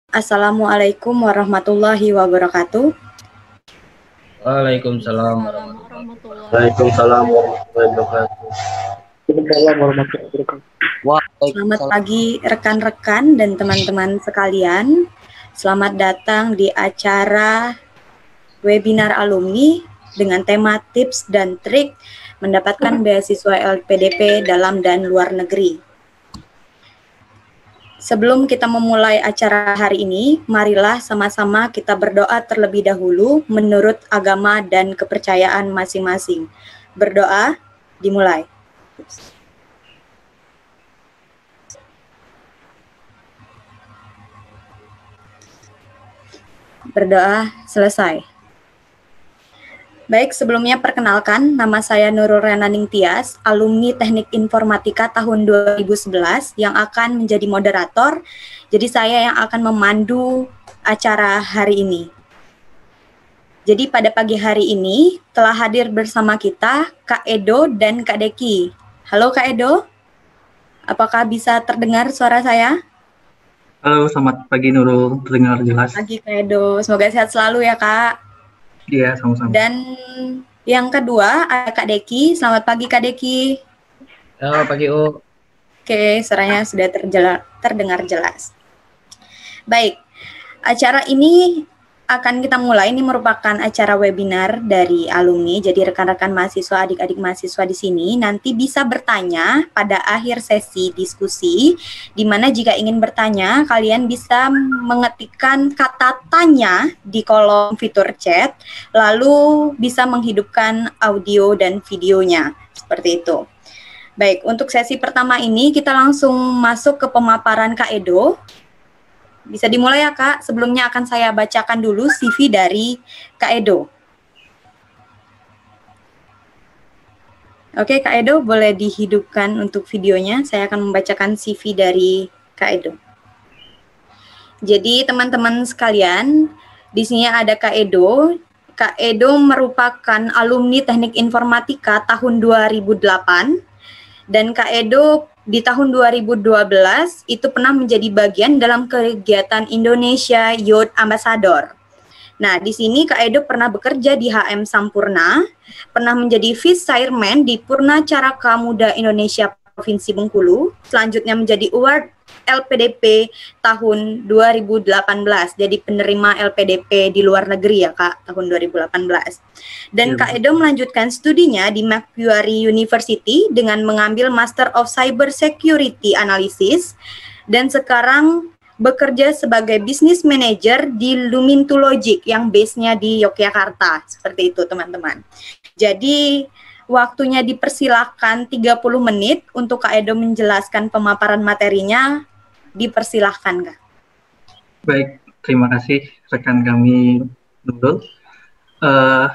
Assalamualaikum warahmatullahi wabarakatuh. Waalaikumsalam Waalaikumsalam warahmatullahi warahmatullahi wabarakatuh. Waalaikumsalam wabarakatuh. warahmatullahi wabarakatuh. Waalaikumsalam warahmatullahi wabarakatuh. Selamat Waalaikumsalam. pagi rekan-rekan dan teman-teman sekalian. Selamat datang di acara webinar alumni dengan tema tips dan trik mendapatkan beasiswa LPDP dalam dan luar negeri. Sebelum kita memulai acara hari ini, marilah sama-sama kita berdoa terlebih dahulu menurut agama dan kepercayaan masing-masing. Berdoa, dimulai. Berdoa selesai. Baik, sebelumnya perkenalkan, nama saya Nurul Renaning Tias, alumni Teknik Informatika tahun 2011 yang akan menjadi moderator. Jadi saya yang akan memandu acara hari ini. Jadi pada pagi hari ini telah hadir bersama kita Kak Edo dan Kak Deki. Halo Kak Edo, apakah bisa terdengar suara saya? Halo, selamat pagi Nurul, terdengar jelas? Pagi Kak Edo, semoga sehat selalu ya Kak. Iya, sama-sama. Dan yang kedua ada Kak Deki. Selamat pagi Kak Deki. Selamat pagi, U. Oke, suaranya sudah terdengar jelas. Baik, acara ini akan kita mulai. Ini merupakan acara webinar dari alumni. Jadi rekan-rekan mahasiswa, adik-adik mahasiswa di sini nanti bisa bertanya pada akhir sesi diskusi, di mana jika ingin bertanya, kalian bisa mengetikkan kata tanya di kolom fitur chat, lalu bisa menghidupkan audio dan videonya, seperti itu. Baik, untuk sesi pertama ini kita langsung masuk ke pemaparan Kak Edo. Bisa dimulai ya Kak, sebelumnya akan saya bacakan dulu CV dari Kak Edo. Oke Kak Edo, boleh dihidupkan untuk videonya, saya akan membacakan CV dari Kak Edo. Jadi teman-teman sekalian, di sini ada Kak Edo. Kak Edo merupakan alumni Teknik Informatika tahun 2008, dan Kak Edo di tahun 2012 itu pernah menjadi bagian dalam kegiatan Indonesia Youth Ambassador. Nah, di sini Kak Edo pernah bekerja di HM Sampurna, pernah menjadi Vice Chairman di Purna Caraka Muda Indonesia Provinsi Bengkulu, selanjutnya menjadi Award LPDP tahun 2018, jadi penerima LPDP di luar negeri ya Kak, tahun 2018. Dan Kak Edo melanjutkan studinya di Macquarie University dengan mengambil Master of Cyber Security Analysis, dan sekarang bekerja sebagai Business Manager di Lumintu Logic yang base-nya di Yogyakarta, seperti itu teman-teman. Jadi waktunya dipersilahkan 30 menit untuk Kak Edo menjelaskan pemaparan materinya. Dipersilahkan, Kak. Baik, terima kasih rekan kami Nurul.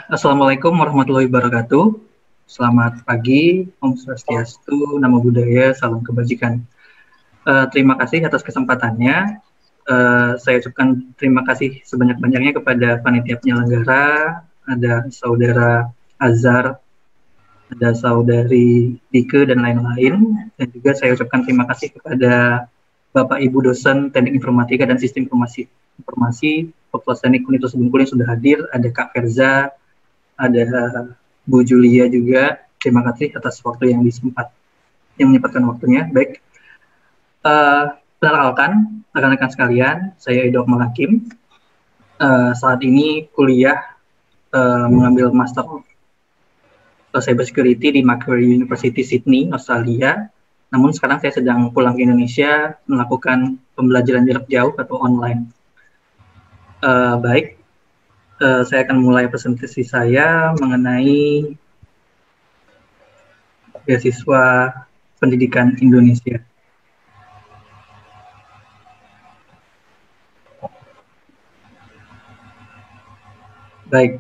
Assalamualaikum warahmatullahi wabarakatuh. Selamat pagi, Om Swastiastu, Namo Buddhaya, Salam Kebajikan. Terima kasih atas kesempatannya. Saya ucapkan terima kasih sebanyak-banyaknya kepada panitia penyelenggara, ada saudara Azhar, ada saudari Dike, dan lain-lain. Dan juga saya ucapkan terima kasih kepada Bapak Ibu dosen Teknik Informatika dan Sistem Informasi Fakultas Teknik Universitas Bengkulu yang sudah hadir, ada Kak Ferza, ada Bu Julia juga. Terima kasih atas waktu yang menyempatkan waktunya. Baik, perkenalkan rekan-rekan sekalian, saya Edo Akmal Hakim. Saat ini kuliah mengambil Master of Cyber Security di Macquarie University Sydney, Australia. Namun sekarang saya sedang pulang ke Indonesia melakukan pembelajaran jarak jauh atau online. Baik, saya akan mulai presentasi saya mengenai beasiswa pendidikan Indonesia. Baik,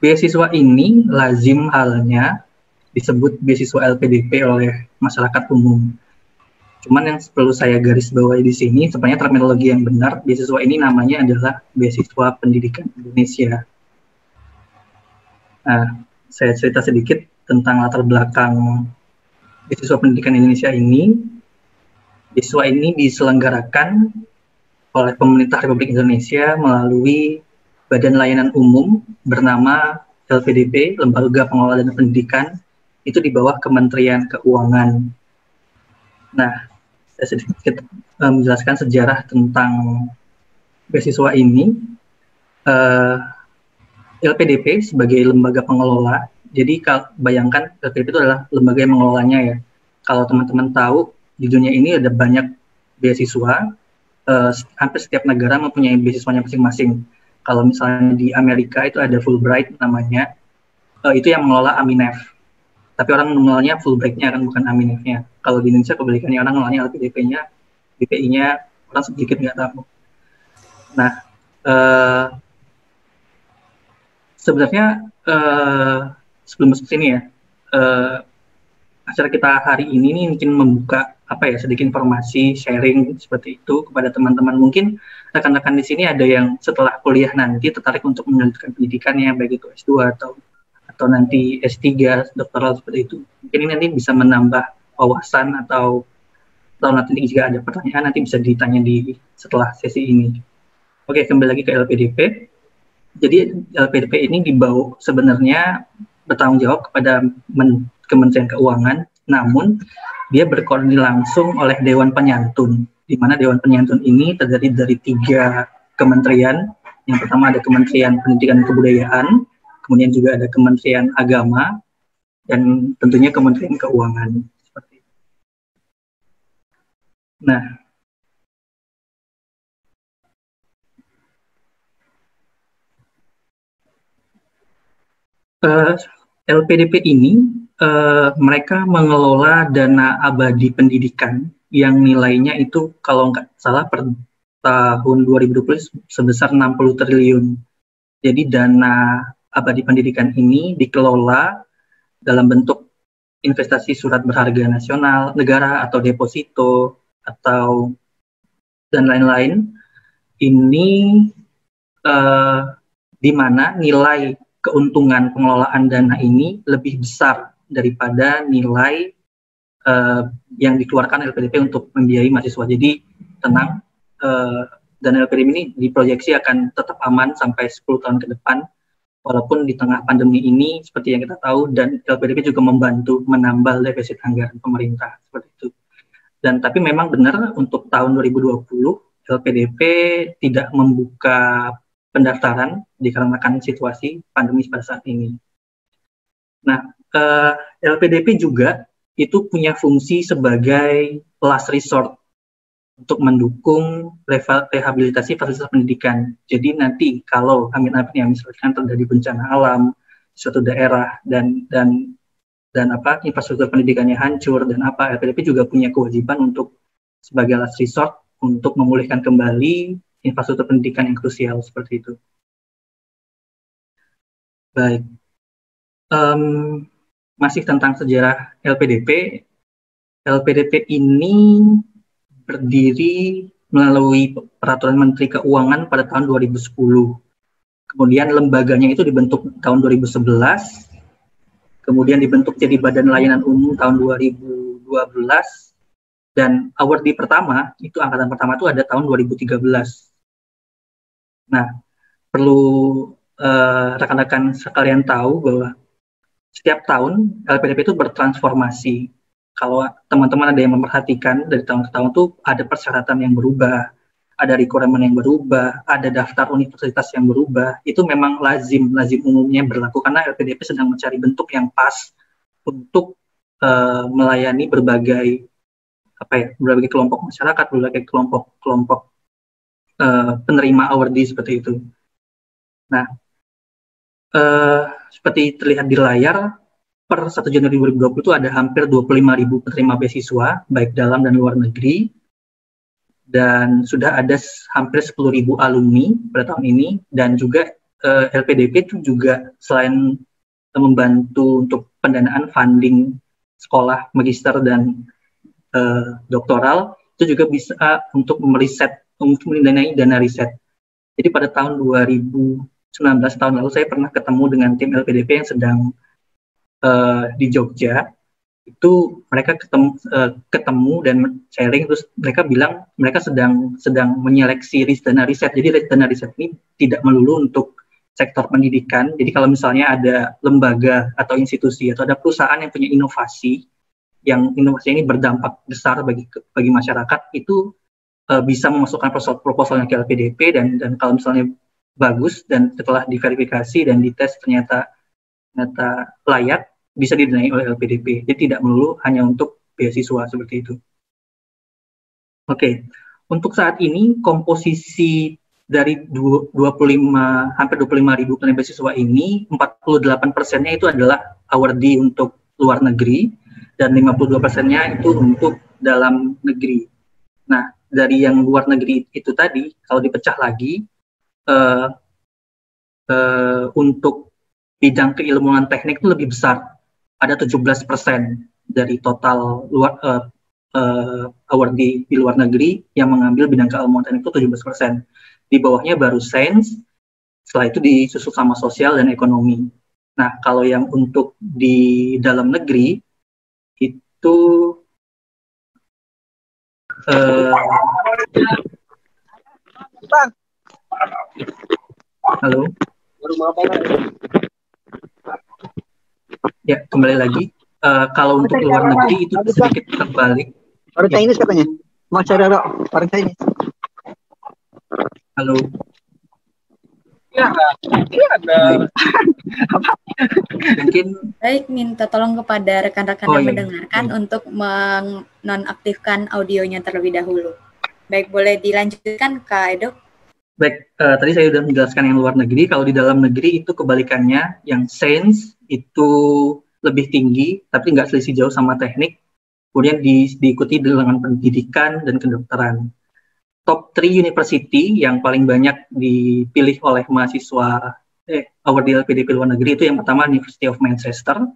beasiswa ini lazim halnya disebut beasiswa LPDP oleh masyarakat umum. Cuman yang perlu saya garis bawahi di sini, sebenarnya terminologi yang benar, beasiswa ini namanya adalah beasiswa pendidikan Indonesia. Nah, saya cerita sedikit tentang latar belakang beasiswa pendidikan Indonesia ini. Beasiswa ini diselenggarakan oleh pemerintah Republik Indonesia melalui Badan Layanan Umum bernama LPDP, Lembaga Pengelola Dana Pendidikan, itu di bawah Kementerian Keuangan. Nah, saya sedikit menjelaskan sejarah tentang beasiswa ini. LPDP sebagai lembaga pengelola, jadi bayangkan LPDP itu adalah lembaga yang mengelolanya ya. Kalau teman-teman tahu, di dunia ini ada banyak beasiswa, hampir setiap negara mempunyai beasiswanya masing-masing. Kalau misalnya di Amerika itu ada Fulbright namanya, itu yang mengelola Aminef. Tapi orang mengelolanya Fulbright-nya kan, bukan Aminef-nya. Kalau di Indonesia kebalikannya, orang mengelolanya LPDP-nya, BPI-nya orang sedikit nggak tahu. Nah, sebenarnya sebelum masuk sini ya, acara kita hari ini nih mungkin membuka sedikit informasi sharing seperti itu kepada teman-teman. Mungkin rekan-rekan di sini ada yang setelah kuliah nanti tertarik untuk melanjutkan pendidikannya, baik itu S2 atau nanti S3, doktoral seperti itu. Mungkin ini nanti bisa menambah wawasan atau nanti jika ada pertanyaan nanti bisa ditanya setelah sesi ini. Oke, kembali lagi ke LPDP. Jadi LPDP ini dibawa sebenarnya bertanggung jawab kepada Kementerian Keuangan, namun dia berkoordinasi langsung oleh Dewan Penyantun, di mana Dewan Penyantun ini terdiri dari 3 kementerian. Yang pertama ada Kementerian Pendidikan dan Kebudayaan, kemudian juga ada Kementerian Agama, dan tentunya Kementerian Keuangan. Seperti itu. Nah, LPDP ini mereka mengelola dana abadi pendidikan yang nilainya itu kalau nggak salah per tahun 2020 sebesar 60 triliun. Jadi dana abadi pendidikan ini dikelola dalam bentuk investasi surat berharga nasional, negara atau deposito atau dan lain-lain. Ini di mana nilai keuntungan pengelolaan dana ini lebih besar daripada nilai yang dikeluarkan LPDP untuk membiayai mahasiswa. Jadi tenang, dana LPDP ini diproyeksi akan tetap aman sampai 10 tahun ke depan, walaupun di tengah pandemi ini seperti yang kita tahu, dan LPDP juga membantu menambal defisit anggaran pemerintah seperti itu. Dan tapi memang benar untuk tahun 2020 LPDP tidak membuka pendaftaran dikarenakan situasi pandemi pada saat ini. Nah, LPDP juga itu punya fungsi sebagai last resort untuk mendukung rehabilitasi fasilitas pendidikan. Jadi nanti kalau amit-amit yang misalkan terjadi bencana alam di suatu daerah dan infrastruktur pendidikannya hancur dan LPDP juga punya kewajiban untuk sebagai last resort untuk memulihkan kembali infrastruktur pendidikan yang krusial seperti itu. Baik, masih tentang sejarah LPDP. LPDP ini berdiri melalui Peraturan Menteri Keuangan pada tahun 2010. Kemudian lembaganya itu dibentuk tahun 2011. Kemudian dibentuk jadi Badan Layanan Umum tahun 2012. Dan awardee pertama, itu angkatan pertama itu ada tahun 2013. Nah, perlu rekan-rekan sekalian tahu bahwa setiap tahun LPDP itu bertransformasi. Kalau teman-teman ada yang memperhatikan dari tahun ke tahun itu ada persyaratan yang berubah, ada requirement yang berubah, ada daftar universitas yang berubah. Itu memang lazim umumnya berlaku karena LPDP sedang mencari bentuk yang pas untuk melayani berbagai kelompok masyarakat, berbagai kelompok penerima awardee seperti itu. Nah, seperti terlihat di layar, per 1 Januari 2020 itu ada hampir 25.000 penerima beasiswa, baik dalam dan luar negeri, dan sudah ada hampir 10.000 alumni pada tahun ini, dan juga LPDP itu juga selain membantu untuk pendanaan funding sekolah magister dan doktoral, itu juga bisa untuk mendanai dana riset. Jadi pada tahun 2019 tahun lalu saya pernah ketemu dengan tim LPDP yang sedang di Jogja. itu mereka ketemu dan sharing, terus mereka bilang mereka sedang menyeleksi dana riset. Jadi dana riset ini tidak melulu untuk sektor pendidikan. Jadi kalau misalnya ada lembaga atau institusi atau ada perusahaan yang punya inovasi, yang inovasi ini berdampak besar bagi masyarakat, itu bisa memasukkan proposalnya ke LPDP, dan kalau misalnya bagus dan setelah diverifikasi dan dites ternyata layak, bisa didanai oleh LPDP. Jadi tidak melulu hanya untuk beasiswa seperti itu. Oke, untuk saat ini komposisi dari hampir 25.000 penerima beasiswa ini, 48%-nya itu adalah awardee untuk luar negeri dan 52%-nya itu untuk dalam negeri. Nah, dari yang luar negeri itu tadi, kalau dipecah lagi, untuk bidang keilmuan teknik itu lebih besar. Ada 17% dari total awardee di luar negeri yang mengambil bidang keilmuan teknik itu 17%. Di bawahnya baru sains, setelah itu disusul sama sosial dan ekonomi. Nah, kalau yang untuk di dalam negeri itu halo. Ya, kembali lagi. Kalau untuk luar negeri itu sedikit terbalik. Orang Chinese katanya. Mau cari orang Chinese. Halo. Ya, ada. Mungkin Baik, minta tolong kepada rekan-rekan yang mendengarkan untuk menonaktifkan audionya terlebih dahulu. Baik, boleh dilanjutkan, Kak Edo? Baik, tadi saya sudah menjelaskan yang luar negeri. Kalau di dalam negeri itu kebalikannya, yang sains itu lebih tinggi, tapi nggak selisih jauh sama teknik. Kemudian diikuti dengan pendidikan dan kedokteran. Top 3 university yang paling banyak dipilih oleh mahasiswa awardee LPDP luar negeri itu yang pertama University of Manchester,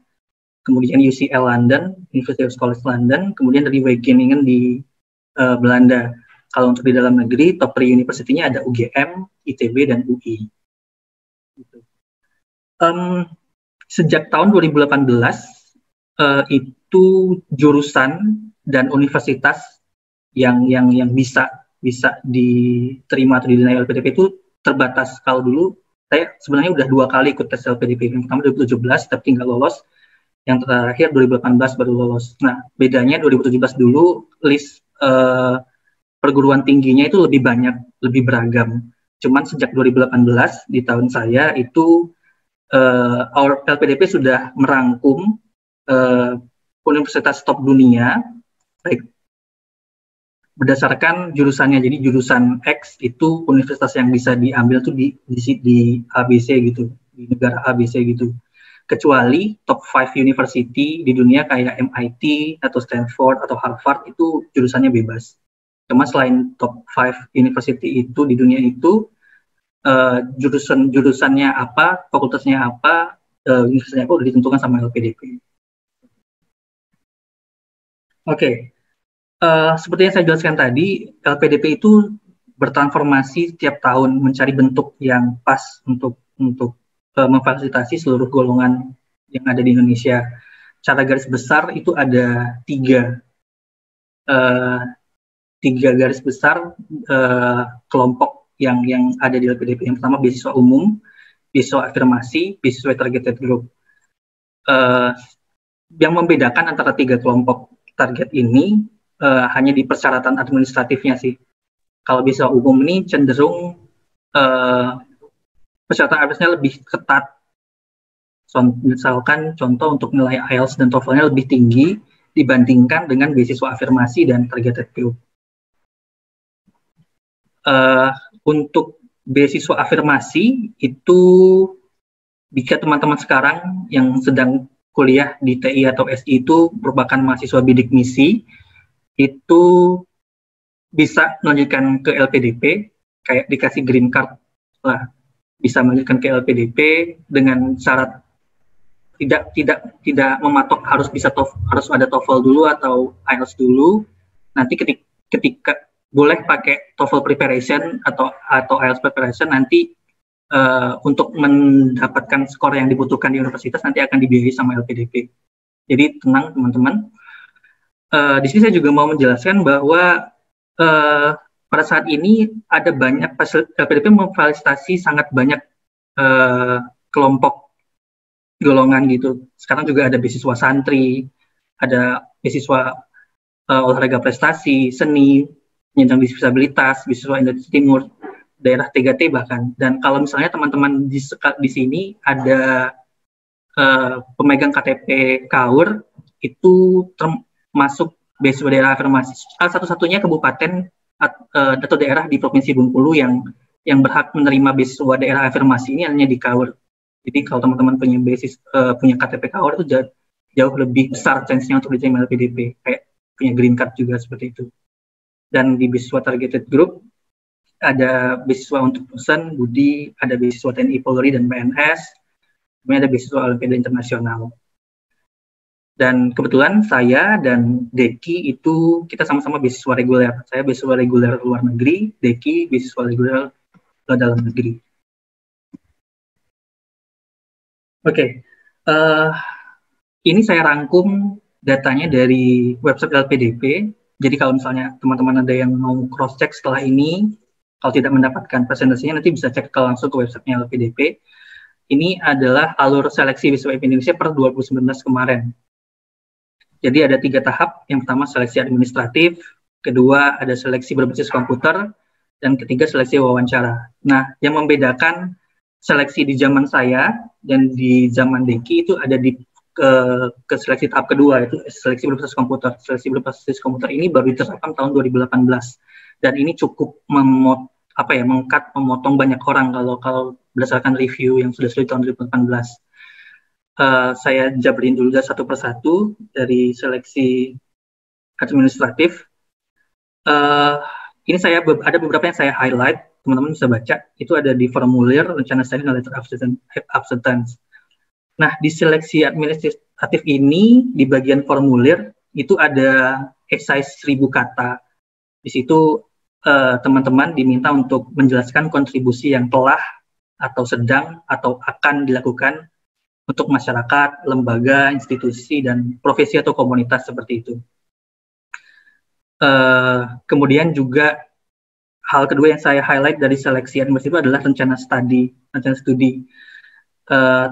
kemudian UCL London, University of College London, kemudian dari Wageningen di Belanda. Kalau untuk di dalam negeri, top 3 university-nya ada UGM, ITB, dan UI. Sejak tahun 2018, itu jurusan dan universitas yang bisa diterima atau didanai LPDP itu terbatas. Kalau dulu, saya sebenarnya udah 2 kali ikut tes LPDP. Yang pertama 2017, tapi nggak lolos. Yang terakhir 2018 baru lolos. Nah, bedanya 2017 dulu, list perguruan tingginya itu lebih banyak, lebih beragam. Cuman sejak 2018 di tahun saya itu LPDP sudah merangkum universitas top dunia, baik berdasarkan jurusannya. Jadi jurusan X itu universitas yang bisa diambil tuh di ABC gitu, di negara ABC gitu. Kecuali top 5 university di dunia kayak MIT atau Stanford atau Harvard itu jurusannya bebas. Cuma selain top 5 university itu di dunia itu, jurusannya apa, fakultasnya apa, universitasnya apa udah ditentukan sama LPDP. Oke. Seperti yang saya jelaskan tadi, LPDP itu bertransformasi setiap tahun mencari bentuk yang pas untuk memfasilitasi seluruh golongan yang ada di Indonesia. Secara garis besar itu ada tiga garis besar kelompok yang ada di LPDP. Yang pertama beasiswa umum, beasiswa afirmasi, beasiswa targeted group. Yang membedakan antara 3 kelompok target ini hanya di persyaratan administratifnya sih. Kalau beasiswa umum ini cenderung persyaratan administratifnya lebih ketat. Misalkan contoh untuk nilai IELTS dan TOEFL-nya lebih tinggi dibandingkan dengan beasiswa afirmasi dan targeted group. Untuk beasiswa afirmasi itu jika teman-teman sekarang yang sedang kuliah di TI atau SI itu merupakan mahasiswa bidik misi, itu bisa melanjutkan ke LPDP, kayak dikasih green card lah, bisa melanjutkan ke LPDP dengan syarat tidak mematok harus ada TOEFL dulu atau IELTS dulu. Nanti ketika boleh pakai TOEFL preparation atau IELTS preparation, nanti untuk mendapatkan skor yang dibutuhkan di universitas nanti akan dibiayai sama LPDP. Jadi tenang teman-teman. Di sini saya juga mau menjelaskan bahwa pada saat ini ada banyak LPDP memfasilitasi sangat banyak kelompok golongan gitu. Sekarang juga ada beasiswa santri, ada beasiswa olahraga prestasi, seni, penyandang disabilitas, beasiswa Indonesia Timur, daerah 3T bahkan. Dan kalau misalnya teman-teman di sini ada pemegang KTP KAUR, itu termasuk beasiswa daerah afirmasi. Satu-satunya kabupaten atau daerah di Provinsi Bengkulu yang berhak menerima beasiswa daerah afirmasi ini hanya di KAUR. Jadi kalau teman-teman punya KTP KAUR itu jauh lebih besar chance-nya untuk diterima LPDP, kayak punya green card juga seperti itu. Dan di beasiswa targeted group ada beasiswa untuk dosen, budi, ada beasiswa TNI Polri dan PNS, kemudian ada beasiswa Olimpiade Internasional. Dan kebetulan saya dan Deki itu kita sama-sama beasiswa reguler. Saya beasiswa reguler luar negeri, Deki beasiswa reguler dalam negeri. Oke, ini saya rangkum datanya dari website LPDP. Jadi kalau misalnya teman-teman ada yang mau cross-check setelah ini, kalau tidak mendapatkan presentasinya nanti bisa cek langsung ke websitenya LPDP. Ini adalah alur seleksi beasiswa Indonesia per 2019 kemarin. Jadi ada 3 tahap. Yang pertama seleksi administratif, kedua ada seleksi berbasis komputer, dan ketiga seleksi wawancara. Nah, yang membedakan seleksi di zaman saya dan di zaman Deki itu ada di ke seleksi tahap kedua, itu seleksi berbasis komputer. Seleksi berbasis komputer ini baru diterapkan tahun 2018 dan ini cukup memotong banyak orang kalau berdasarkan review yang sudah di tahun 2018. Saya jabarin dulu satu persatu dari seleksi administratif. Ini ada beberapa yang saya highlight, teman-teman bisa baca. Itu ada di formulir rencana studi dan letter acceptance. Nah, di seleksi administratif ini, di bagian formulir, itu ada esai 1000 kata. Di situ teman-teman diminta untuk menjelaskan kontribusi yang telah, atau sedang, atau akan dilakukan untuk masyarakat, lembaga, institusi, dan profesi atau komunitas seperti itu. Kemudian juga, hal kedua yang saya highlight dari seleksi administratif itu adalah rencana studi.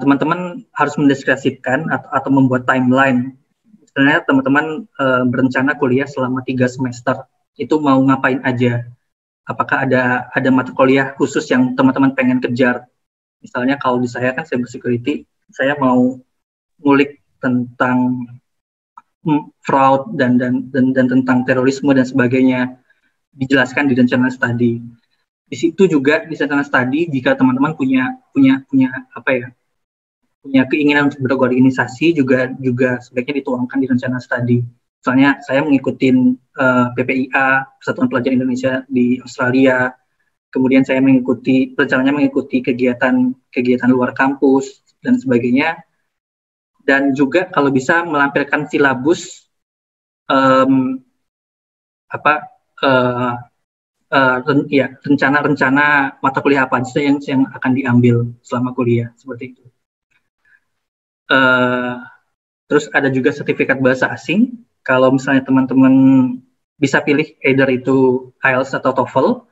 Teman-teman harus mendeskripsikan atau membuat timeline. Misalnya teman-teman berencana kuliah selama 3 semester, itu mau ngapain aja? Apakah ada mata kuliah khusus yang teman-teman pengen kejar? Misalnya kalau di saya kan cyber security, saya mau ngulik tentang fraud dan tentang terorisme dan sebagainya, dijelaskan di rencana studi. Di situ juga di rencana studi, jika teman-teman punya keinginan untuk berorganisasi juga sebaiknya dituangkan di rencana studi. Misalnya saya mengikuti PPIA, Persatuan Pelajar Indonesia di Australia, kemudian saya rencananya mengikuti kegiatan luar kampus dan sebagainya, dan juga kalau bisa melampirkan silabus rencana mata kuliah apa saja yang akan diambil selama kuliah seperti itu. Terus ada juga sertifikat bahasa asing. Kalau misalnya teman-teman bisa pilih either itu IELTS atau TOEFL,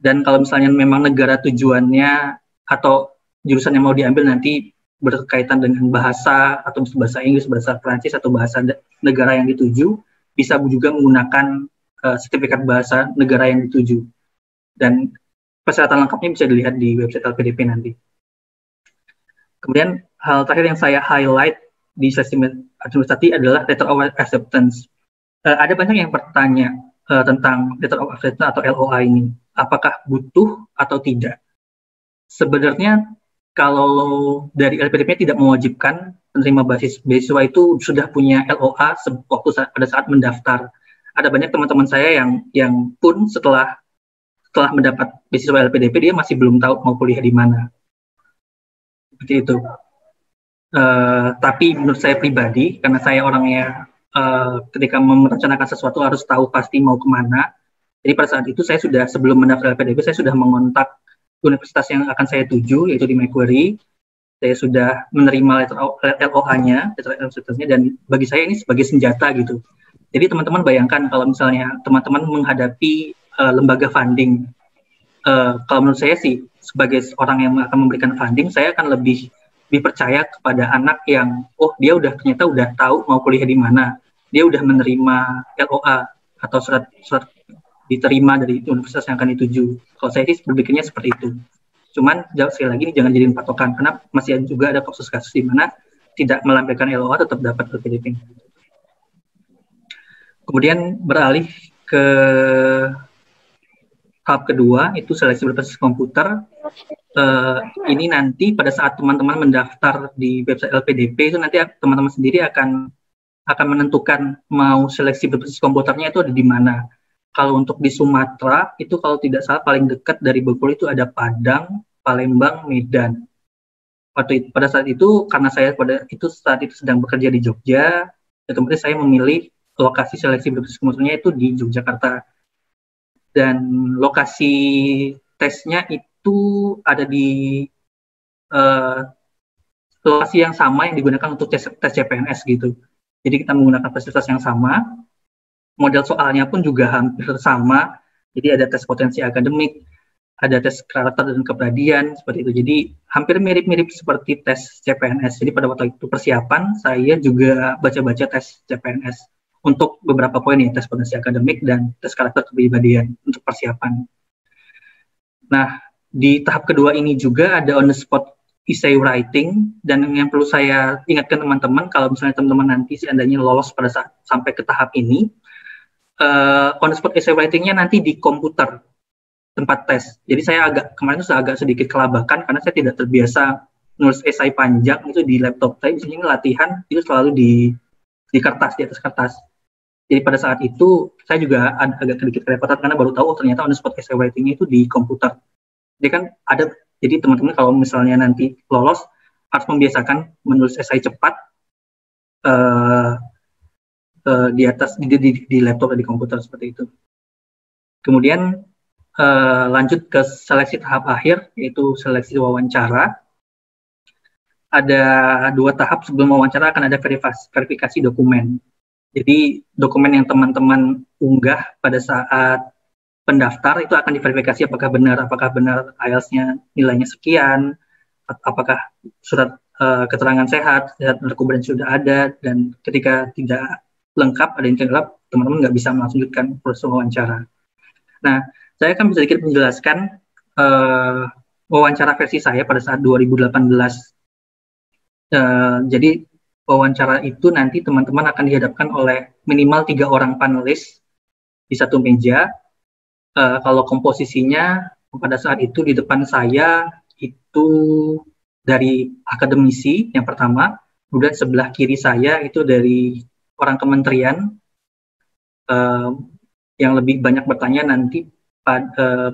dan kalau misalnya memang negara tujuannya atau jurusan yang mau diambil nanti berkaitan dengan bahasa atau bahasa Inggris, bahasa Prancis atau bahasa negara yang dituju, bisa juga menggunakan sertifikat bahasa negara yang dituju. Dan persyaratan lengkapnya bisa dilihat di website LPDP nanti. Kemudian hal terakhir yang saya highlight di seleksi administratif adalah letter of acceptance. Ada banyak yang bertanya tentang letter of acceptance atau LOA ini. Apakah butuh atau tidak? Sebenarnya kalau dari LPDP tidak mewajibkan penerima beasiswa itu sudah punya LOA pada saat mendaftar. Ada banyak teman-teman saya yang pun setelah mendapat beasiswa LPDP dia masih belum tahu mau kuliah di mana. Seperti itu. Tapi menurut saya pribadi, karena saya orangnya ketika merencanakan sesuatu harus tahu pasti mau kemana. Jadi pada saat itu saya sudah, sebelum mendaftar LPDP, saya sudah mengontak universitas yang akan saya tuju, yaitu di Macquarie. saya sudah menerima LOA-nya, dan bagi saya ini sebagai senjata gitu. Jadi teman-teman bayangkan kalau misalnya teman-teman menghadapi lembaga funding, kalau menurut saya sih sebagai orang yang akan memberikan funding, saya akan lebih percaya kepada anak yang dia ternyata udah tahu mau kuliah di mana, dia udah menerima LOA atau surat diterima dari universitas yang akan dituju. Kalau saya sih berpikirnya seperti itu. Cuman sekali lagi ini jangan jadiin patokan, karena masih juga ada kasus-kasus di mana tidak melampirkan LOA tetap dapat LPDP. Kemudian beralih ke tahap kedua, itu seleksi berbasis komputer. Ini nanti pada saat teman-teman mendaftar di website LPDP, itu nanti teman-teman sendiri akan menentukan mau seleksi berbasis komputernya itu ada di mana. Kalau untuk di Sumatera, itu kalau tidak salah paling dekat dari Bengkulu itu ada Padang, Palembang, Medan. Pada saat itu, karena saya saat itu sedang bekerja di Jogja, otomatis saya memilih lokasi seleksi berbasis komputernya itu di Yogyakarta. Dan lokasi tesnya itu ada di lokasi yang sama yang digunakan untuk tes CPNS gitu. Jadi kita menggunakan fasilitas yang sama, model soalnya pun juga hampir sama. Jadi ada tes potensi akademik, ada tes karakter dan kepribadian seperti itu. Jadi hampir mirip-mirip seperti tes CPNS. Jadi pada waktu itu persiapan saya juga baca-baca tes CPNS untuk beberapa poin ya, tes potensi akademik dan tes karakter kepribadian untuk persiapan. Nah, di tahap kedua ini juga ada on the spot essay writing, dan yang perlu saya ingatkan teman-teman, kalau misalnya teman-teman nanti seandainya lolos pada saat sampai ke tahap ini, on the spot essay writing-nya nanti di komputer tempat tes. Jadi saya kemarin itu agak sedikit kelabakan karena saya tidak terbiasa nulis esai panjang itu di laptop. Tapi biasanya latihan itu selalu di kertas, di atas kertas. Jadi pada saat itu saya juga agak sedikit kerepotan karena baru tahu ternyata on the spot essay writing-nya itu di komputer. Jadi kan jadi teman-teman kalau misalnya nanti lolos harus membiasakan menulis esai cepat di atas di laptop dan di komputer seperti itu. Kemudian lanjut ke seleksi tahap akhir, yaitu seleksi wawancara. Ada 2 tahap sebelum wawancara, akan ada verifikasi dokumen. Jadi dokumen yang teman-teman unggah pada saat pendaftar itu akan diverifikasi apakah benar IELTS-nya nilainya sekian, apakah surat keterangan sehat kemudian sudah ada, dan ketika tidak lengkap, ada yang gelap, teman-teman nggak bisa melanjutkan proses wawancara. Nah, saya akan sedikit menjelaskan wawancara versi saya pada saat 2018. Jadi wawancara itu nanti teman-teman akan dihadapkan oleh minimal 3 orang panelis di satu meja. Kalau komposisinya pada saat itu di depan saya itu dari akademisi yang pertama, kemudian sebelah kiri saya itu dari orang kementerian yang lebih banyak bertanya nanti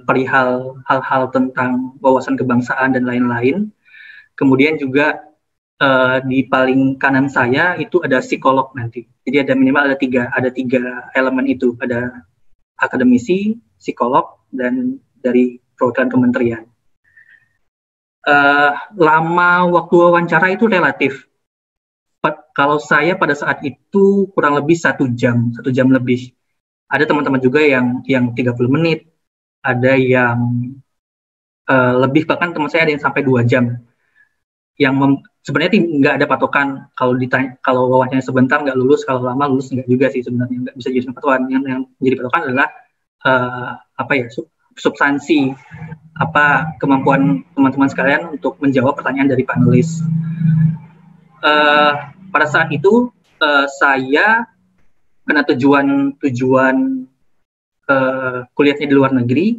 perihal hal-hal tentang wawasan kebangsaan dan lain-lain. Kemudian juga di paling kanan saya itu ada psikolog nanti. Jadi ada minimal ada tiga elemen itu, ada akademisi, psikolog, dan dari perwakilan kementerian. Lama waktu wawancara itu relatif. Kalau saya pada saat itu kurang lebih 1 jam lebih. Ada teman-teman juga yang 30 menit, ada yang lebih, bahkan teman saya ada yang sampai 2 jam. Yang sebenarnya nggak ada patokan, kalau wawancaranya sebentar nggak lulus, kalau lama lulus nggak juga sih sebenarnya, nggak bisa jadi patokan. Yang menjadi patokan adalah substansi, kemampuan teman-teman sekalian untuk menjawab pertanyaan dari panelis. Pada saat itu saya karena tujuan kuliahnya di luar negeri,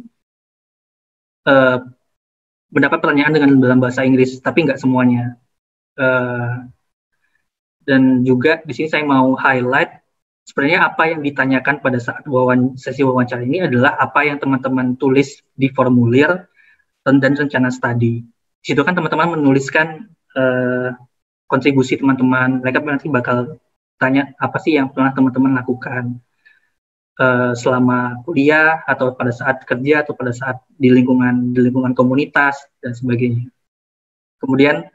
mendapat pertanyaan dalam bahasa Inggris, tapi nggak semuanya. Dan juga di sini saya mau highlight sebenarnya apa yang ditanyakan pada saat sesi wawancara ini adalah apa yang teman-teman tulis di formulir dan rencana studi. Di situ kan teman-teman menuliskan kontribusi teman-teman. Mereka nanti bakal tanya apa sih yang pernah teman-teman lakukan selama kuliah atau pada saat kerja atau pada saat di lingkungan komunitas dan sebagainya. Kemudian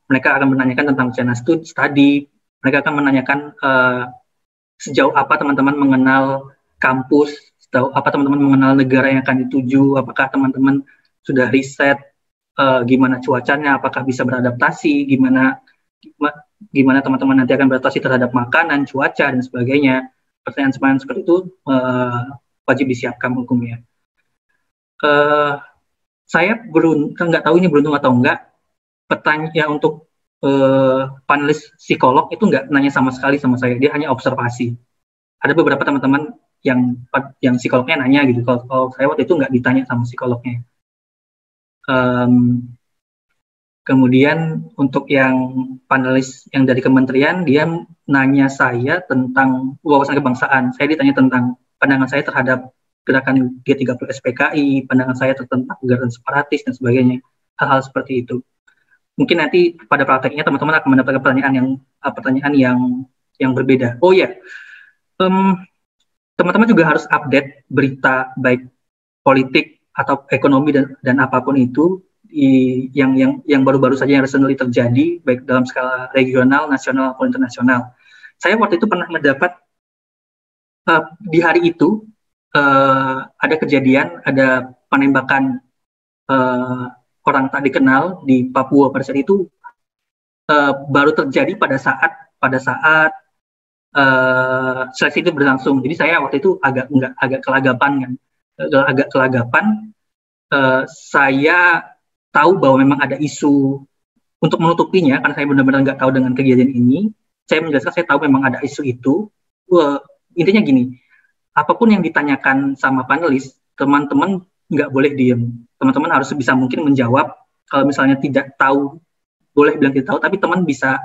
mereka akan menanyakan tentang rencana studi, mereka akan menanyakan sejauh apa teman-teman mengenal kampus, sejauh apa teman-teman mengenal negara yang akan dituju, apakah teman-teman sudah riset gimana cuacanya, apakah bisa beradaptasi, gimana teman-teman nanti akan beradaptasi terhadap makanan, cuaca, dan sebagainya. Pertanyaan-pertanyaan seperti itu wajib disiapkan hukumnya. Saya nggak tahu ini beruntung atau enggak, pertanyaan untuk panelis psikolog itu nggak nanya sama sekali sama saya, dia hanya observasi. Ada beberapa teman-teman yang psikolognya nanya gitu, kalau saya waktu itu nggak ditanya sama psikolognya. Kemudian untuk yang panelis yang dari kementerian, dia nanya saya tentang wawasan kebangsaan. Saya ditanya tentang pandangan saya terhadap gerakan G30 SPKI, pandangan saya tentang gerakan separatis dan sebagainya, hal-hal seperti itu. Mungkin nanti pada prakteknya teman-teman akan mendapatkan pertanyaan yang berbeda. Oh ya, teman-teman juga harus update berita baik politik atau ekonomi dan apapun itu yang baru-baru saja yang recently terjadi, baik dalam skala regional, nasional, maupun internasional. Saya waktu itu pernah mendapat di hari itu ada kejadian, ada penembakan orang tak dikenal di Papua pada saat itu, baru terjadi pada saat seleksi itu berlangsung. Jadi saya waktu itu agak kelagapan. Saya tahu bahwa memang ada isu untuk menutupinya, karena saya benar-benar nggak tahu dengan kejadian ini. Saya menjelaskan, saya tahu memang ada isu itu. Intinya gini, apapun yang ditanyakan sama panelis, teman-teman nggak boleh diem. Teman-teman harus sebisa mungkin menjawab. Kalau misalnya tidak tahu, boleh bilang tidak tahu, tapi teman bisa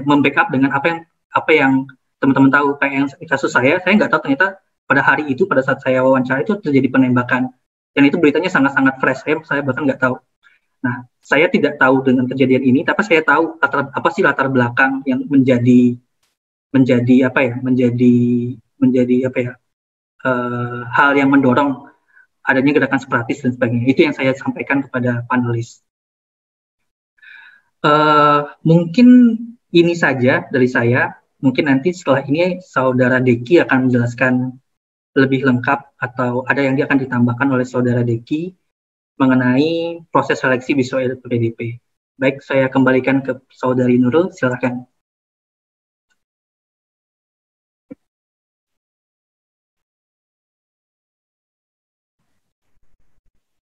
membackup dengan apa yang teman-teman tahu. Kayak yang kasus saya nggak tahu ternyata pada hari itu, pada saat saya wawancara itu terjadi penembakan. Dan itu beritanya sangat-sangat fresh, saya bahkan nggak tahu. Nah, saya tidak tahu dengan kejadian ini, tapi saya tahu apa sih latar belakang yang menjadi hal yang mendorong adanya gerakan separatis dan sebagainya. Itu yang saya sampaikan kepada panelis. Mungkin ini saja dari saya. Mungkin nanti setelah ini Saudara Deki akan menjelaskan lebih lengkap atau ada yang akan ditambahkan oleh Saudara Deki mengenai proses seleksi beasiswa LPDP. Baik, saya kembalikan ke Saudari Nurul, silakan.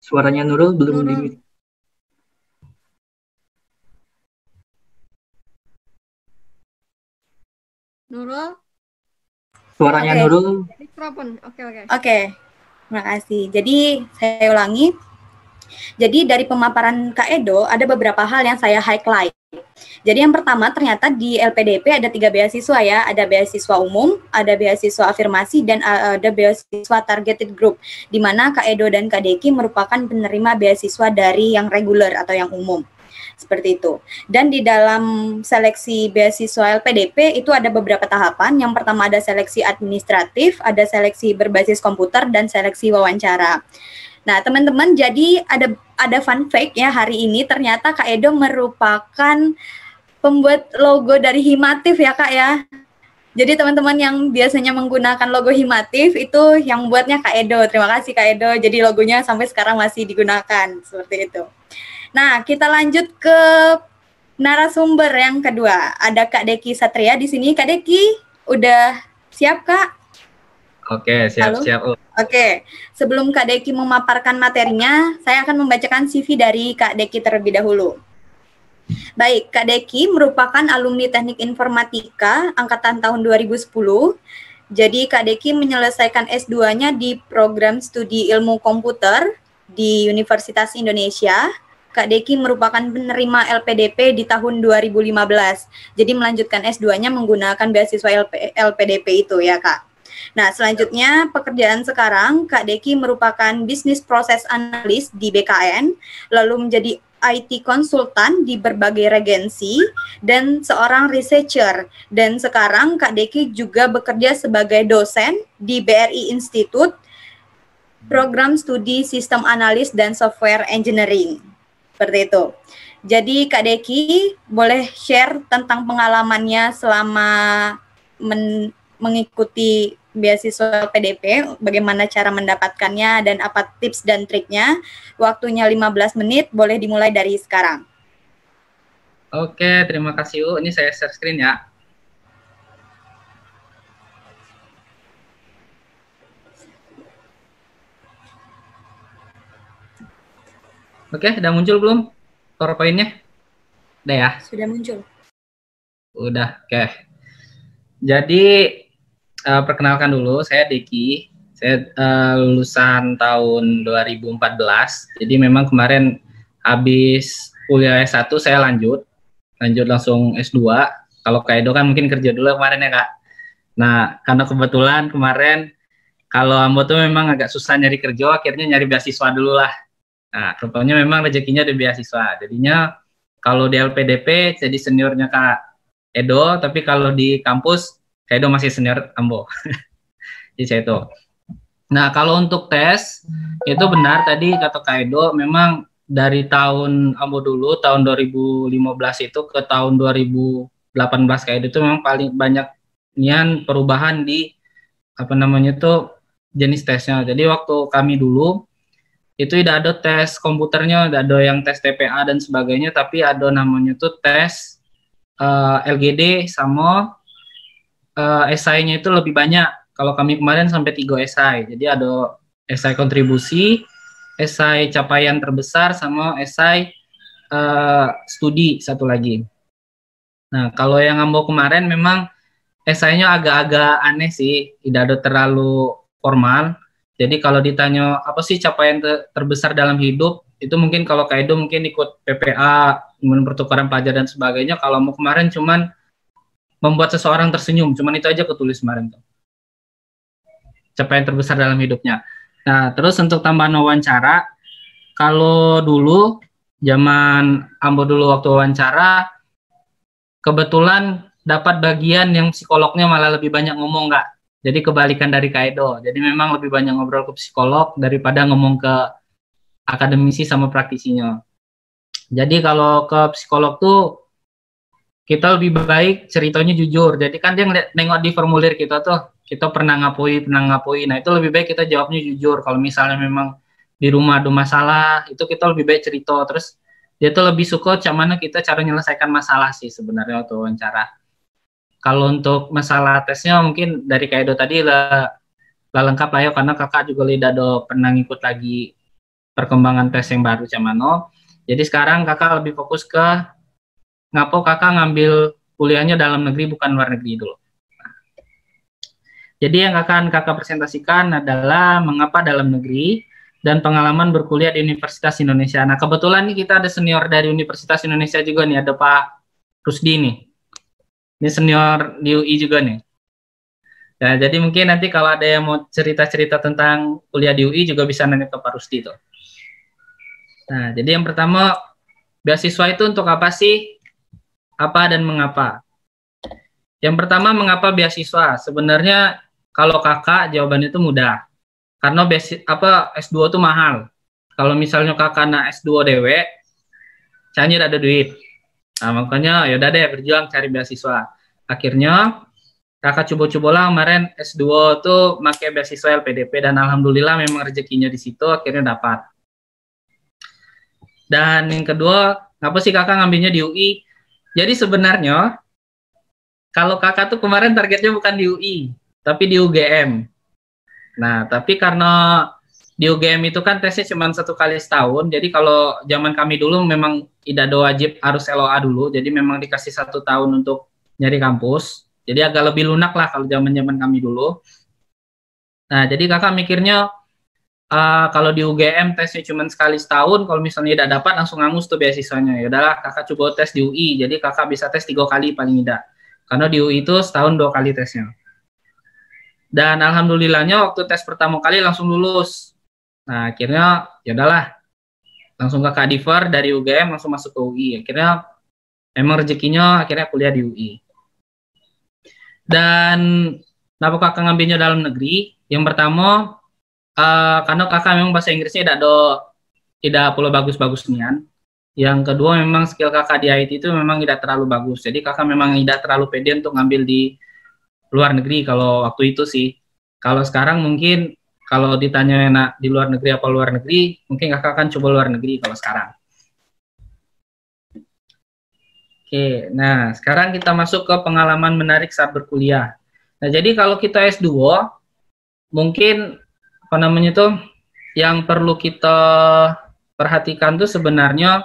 Suaranya Nurul belum di. Nurul? Suaranya Nurul. Mikrofon. Oke. Terima kasih. Jadi saya ulangi. Jadi dari pemaparan Kak Edo ada beberapa hal yang saya highlight. Jadi yang pertama ternyata di LPDP ada 3 beasiswa ya, ada beasiswa umum, ada beasiswa afirmasi, dan ada beasiswa targeted group, di mana Kak Edo dan Kak Deki merupakan penerima beasiswa dari yang reguler atau yang umum. Seperti itu. Dan di dalam seleksi beasiswa LPDP itu ada beberapa tahapan. Yang pertama ada seleksi administratif, ada seleksi berbasis komputer, dan seleksi wawancara. Nah, teman-teman, jadi ada fun fact ya hari ini, ternyata Kak Edo merupakan pembuat logo dari Himatif ya Kak ya. Jadi teman-teman yang biasanya menggunakan logo Himatif itu yang buatnya Kak Edo. Terima kasih Kak Edo. Jadi logonya sampai sekarang masih digunakan seperti itu. Nah, kita lanjut ke narasumber yang kedua. Ada Kak Deki Satria di sini. Kak Deki, udah siap Kak? Oke, siap-siap. Oke, sebelum Kak Deki memaparkan materinya, saya akan membacakan CV dari Kak Deki terlebih dahulu. Baik, Kak Deki merupakan alumni Teknik Informatika angkatan tahun 2010. Jadi Kak Deki menyelesaikan S2-nya di program studi ilmu komputer di Universitas Indonesia. Kak Deki merupakan penerima LPDP di tahun 2015. Jadi melanjutkan S2-nya menggunakan beasiswa LPDP itu ya Kak. Nah, selanjutnya pekerjaan sekarang, Kak Deki merupakan Business Process Analyst di BKN, lalu menjadi IT konsultan di berbagai regensi, dan seorang researcher. Dan sekarang Kak Deki juga bekerja sebagai dosen di BRI Institute, program studi Sistem Analis dan Software Engineering. Seperti itu. Jadi Kak Deki boleh share tentang pengalamannya selama mengikuti beasiswa PDP, bagaimana cara mendapatkannya dan apa tips dan triknya. Waktunya 15 menit, boleh dimulai dari sekarang. Oke, terima kasih U. Ini saya share screen ya. Oke, udah muncul belum PowerPoint-nya? Udah ya? Sudah muncul. Udah, oke. Jadi, perkenalkan dulu, saya Deki. Saya lulusan tahun 2014. Jadi memang kemarin habis kuliah S1 saya lanjut langsung S2. Kalau Kak Edo kan mungkin kerja dulu kemarin ya Kak. Nah, karena kebetulan kemarin kalau Ambo tuh memang agak susah nyari kerja, akhirnya nyari beasiswa dulu lah. Nah, rupanya memang rezekinya di beasiswa. Jadinya kalau di LPDP jadi seniornya Kak Edo, tapi kalau di kampus Kak Edo masih senior Ambo. Jadi saya itu. Nah, kalau untuk tes, itu benar tadi kata Kak Edo, memang dari tahun Ambo dulu, tahun 2015 itu ke tahun 2018 Kak Edo itu memang paling banyak nian perubahan di apa namanya tuh jenis tesnya. Jadi waktu kami dulu itu tidak ada tes komputernya, tidak ada yang tes TPA dan sebagainya, tapi ada namanya tuh tes LGD sama esainya itu lebih banyak. Kalau kami kemarin sampai 3 esai. Jadi ada esai kontribusi, esai capaian terbesar, sama esai studi satu lagi. Nah, kalau yang Ambo kemarin memang esainya agak-agak aneh sih, tidak ada terlalu formal. Jadi kalau ditanya apa sih capaian terbesar dalam hidup, itu mungkin kalau Kak Edo mungkin ikut PPA, kemudian pertukaran pelajar dan sebagainya. Kalau mau kemarin cuman membuat seseorang tersenyum, cuman itu aja ketulis kemarin tuh. Capaian terbesar dalam hidupnya. Nah, terus untuk tambahan wawancara, kalau dulu zaman Ambo dulu waktu wawancara, kebetulan dapat bagian yang psikolognya malah lebih banyak ngomong nggak. Jadi kebalikan dari Kak Edo. Jadi memang lebih banyak ngobrol ke psikolog daripada ngomong ke akademisi sama praktisinya. Jadi kalau ke psikolog tuh kita lebih baik ceritanya jujur. Jadi kan dia nengok di formulir kita tuh, kita pernah ngapui. Nah itu lebih baik kita jawabnya jujur. Kalau misalnya memang di rumah ada masalah, itu kita lebih baik cerita. Terus dia tuh lebih suka mana kita cara menyelesaikan masalah sih sebenarnya waktu wawancara. Kalau untuk masalah tesnya mungkin dari Kak Edo tadi lah lengkap lah ya, karena kakak juga udah pernah ngikut lagi perkembangan tes yang baru Camano. Jadi sekarang kakak lebih fokus ke ngapo kakak ngambil kuliahnya dalam negeri bukan luar negeri dulu. Jadi yang akan kakak presentasikan adalah mengapa dalam negeri dan pengalaman berkuliah di Universitas Indonesia. Nah kebetulan nih kita ada senior dari Universitas Indonesia juga nih, ada Pak Rusdi nih. Ini senior di UI juga nih. Nah, jadi mungkin nanti kalau ada yang mau cerita-cerita tentang kuliah di UI juga bisa nanya ke Pak Rusdi tuh. Nah, jadi yang pertama, beasiswa itu untuk apa sih? Apa dan mengapa? Yang pertama, mengapa beasiswa? Sebenarnya kalau kakak jawabannya itu mudah. Karena S2 itu mahal. Kalau misalnya kakak nak S2 dewe, caranya ada duit. Nah, makanya ya udah deh berjuang cari beasiswa. Akhirnya kakak coba-coba lah kemarin S2 tuh pakai beasiswa LPDP dan alhamdulillah memang rezekinya di situ akhirnya dapat. Dan yang kedua, ngapa sih kakak ngambilnya di UI? Jadi sebenarnya kalau kakak tuh kemarin targetnya bukan di UI, tapi di UGM. Nah, tapi karena di UGM itu kan tesnya cuma 1 kali setahun, jadi kalau zaman kami dulu memang tidak ada wajib harus LOA dulu, jadi memang dikasih 1 tahun untuk nyari kampus, jadi agak lebih lunak lah kalau zaman kami dulu. Nah, jadi kakak mikirnya kalau di UGM tesnya cuma sekali setahun, kalau misalnya tidak dapat langsung hangus tuh beasiswanya. Ya udahlah, kakak coba tes di UI, jadi kakak bisa tes 3 kali paling tidak, karena di UI itu setahun 2 kali tesnya. Dan alhamdulillahnya waktu tes pertama kali langsung lulus. Nah, akhirnya ya udahlah. Langsung ke Kadiver dari UGM langsung masuk ke UI. Akhirnya emang rezekinya akhirnya kuliah di UI. Dan kenapa kakak ngambilnya dalam negeri? Yang pertama karena kakak memang bahasa Inggrisnya tidak perlu bagus-bagus nian. Yang kedua memang skill kakak di IT itu memang tidak terlalu bagus. Jadi kakak memang tidak terlalu pede untuk ngambil di luar negeri kalau waktu itu sih. Kalau sekarang mungkin kalau ditanya enak di luar negeri apa luar negeri, mungkin kakak akan coba luar negeri kalau sekarang. Oke, nah sekarang kita masuk ke pengalaman menarik saat berkuliah. Nah jadi kalau kita S2, mungkin apa namanya tuh yang perlu kita perhatikan tuh sebenarnya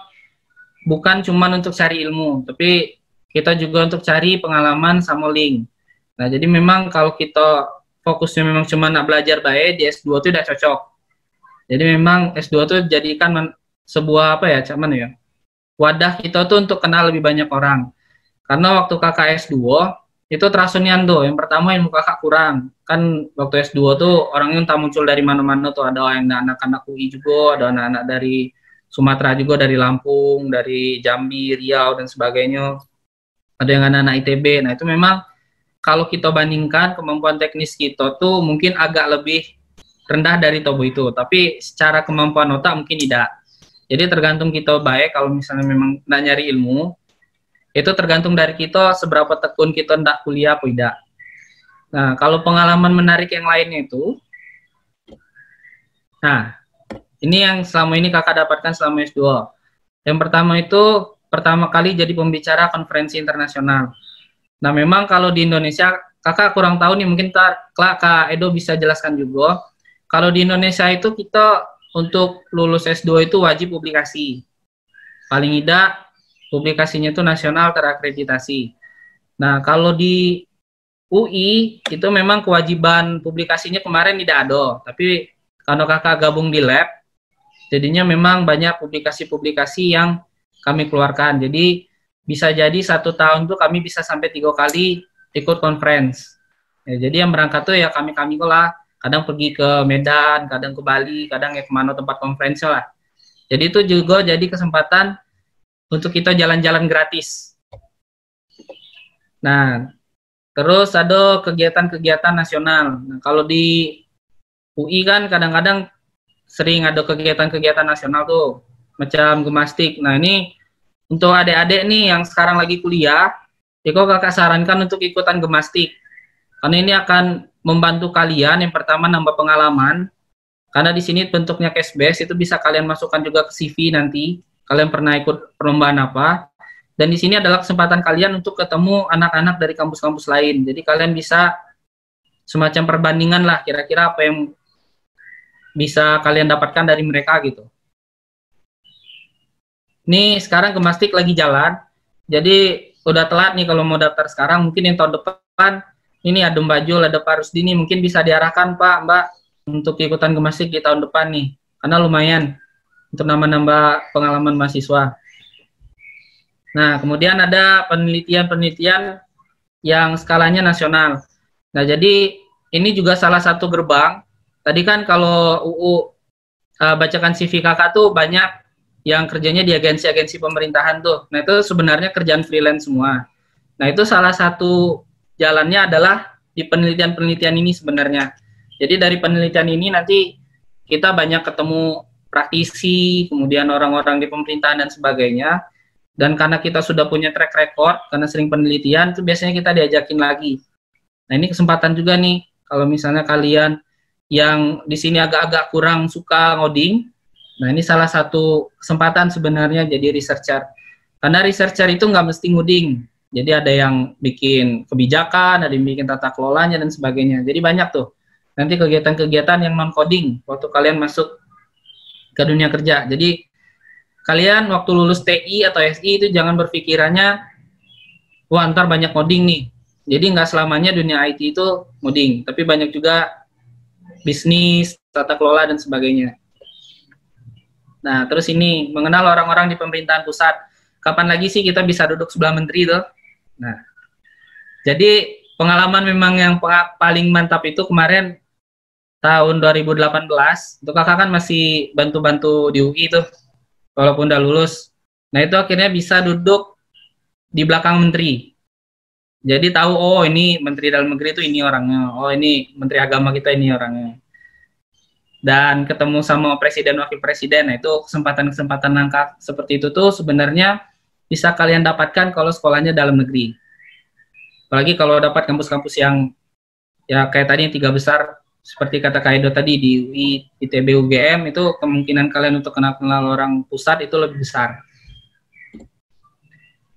bukan cuma untuk cari ilmu, tapi kita juga untuk cari pengalaman sama link. Nah, jadi memang kalau kita fokusnya memang cuma nak belajar baik, di S2 itu tidak cocok. Jadi memang S2 itu jadikan sebuah apa ya, cuman ya, wadah kita tuh untuk kenal lebih banyak orang. Karena waktu kakak S2, itu terasunian tuh. Yang pertama ilmu kakak kurang. Kan waktu S2 tuh orangnya entah muncul dari mana-mana tuh. Ada anak-anak UI juga, ada anak-anak dari Sumatera juga, dari Lampung, dari Jambi, Riau, dan sebagainya. Ada yang anak-anak ITB. Nah, itu memang kalau kita bandingkan kemampuan teknis kita tuh mungkin agak lebih rendah dari Tobo itu. Tapi secara kemampuan otak mungkin tidak. Jadi tergantung kita baik kalau misalnya memang nak nyari ilmu, itu tergantung dari kita seberapa tekun kita hendak kuliah apa tidak. Nah, kalau pengalaman menarik yang lainnya itu, nah, ini yang selama ini kakak dapatkan selama S2. Yang pertama itu, pertama kali jadi pembicara konferensi internasional. Nah, memang kalau di Indonesia, kakak kurang tahu nih, mungkin Kak Edo bisa jelaskan juga. Kalau di Indonesia itu kita untuk lulus S2 itu wajib publikasi. Paling tidak, publikasinya itu nasional terakreditasi. Nah, kalau di UI, itu memang kewajiban publikasinya kemarin tidak ada. Tapi kalau kakak gabung di lab, jadinya memang banyak publikasi-publikasi yang kami keluarkan. Jadi bisa jadi 1 tahun tuh kami bisa sampai 3 kali ikut conference. Ya, jadi yang berangkat tuh ya kami-kami lah. Kadang pergi ke Medan, kadang ke Bali, kadang ya kemana tempat conference lah. Jadi itu juga jadi kesempatan untuk kita jalan-jalan gratis. Nah, terus ada kegiatan-kegiatan nasional. Nah, kalau di UI kan kadang-kadang sering ada kegiatan-kegiatan nasional tuh, macam gemastik. Nah, ini untuk adik-adik nih yang sekarang lagi kuliah, Eko kakak sarankan untuk ikutan gemastik. Karena ini akan membantu kalian, yang pertama nambah pengalaman, karena di sini bentuknya case base, itu bisa kalian masukkan juga ke CV nanti, kalian pernah ikut perlombaan apa, dan di sini adalah kesempatan kalian untuk ketemu anak-anak dari kampus-kampus lain. Jadi kalian bisa semacam perbandingan lah, kira-kira apa yang bisa kalian dapatkan dari mereka gitu. Ini sekarang gemastik lagi jalan, jadi udah telat nih kalau mau daftar sekarang. Mungkin yang tahun depan, ini ada Mbak Jul, ada Pak Rusdini, mungkin bisa diarahkan Pak, Mbak, untuk ikutan gemastik di tahun depan nih, karena lumayan untuk nambah-nambah pengalaman mahasiswa. Nah, kemudian ada penelitian-penelitian yang skalanya nasional. Nah, jadi ini juga salah satu gerbang. Tadi kan kalau UU bacakan CV kakak tuh banyak yang kerjanya di agensi-agensi pemerintahan tuh. Nah, itu sebenarnya kerjaan freelance semua. Nah, itu salah satu jalannya adalah di penelitian-penelitian ini sebenarnya. Jadi dari penelitian ini nanti kita banyak ketemu praktisi, kemudian orang-orang di pemerintahan dan sebagainya. Dan karena kita sudah punya track record, karena sering penelitian, itu biasanya kita diajakin lagi. Nah, ini kesempatan juga nih, kalau misalnya kalian yang di sini agak-agak kurang suka ngoding, nah ini salah satu kesempatan sebenarnya jadi researcher. Karena researcher itu nggak mesti ngoding. Jadi ada yang bikin kebijakan, ada yang bikin tata kelolanya, dan sebagainya. Jadi banyak tuh. Nanti kegiatan-kegiatan yang non-coding, waktu kalian masuk ke dunia kerja. Jadi kalian waktu lulus TI atau SI itu jangan berpikirannya, wah ntar banyak coding nih. Jadi nggak selamanya dunia IT itu coding, tapi banyak juga bisnis, tata kelola, dan sebagainya. Nah, terus ini, mengenal orang-orang di pemerintahan pusat. Kapan lagi sih kita bisa duduk sebelah menteri tuh? Nah, jadi pengalaman memang yang paling mantap itu kemarin tahun 2018, itu kakak kan masih bantu-bantu di UI tuh, walaupun udah lulus. Nah, itu akhirnya bisa duduk di belakang menteri. Jadi tahu, oh ini menteri dalam negeri itu ini orangnya, oh ini menteri agama kita ini orangnya. dan ketemu sama presiden wakil presiden. Nah, itu kesempatan-kesempatan langka seperti itu tuh sebenarnya bisa kalian dapatkan kalau sekolahnya dalam negeri. Apalagi kalau dapat kampus-kampus yang ya kayak tadi yang 3 besar seperti kata Kak Edo tadi di UI, ITB, UGM, itu kemungkinan kalian untuk kenal-kenal orang pusat itu lebih besar.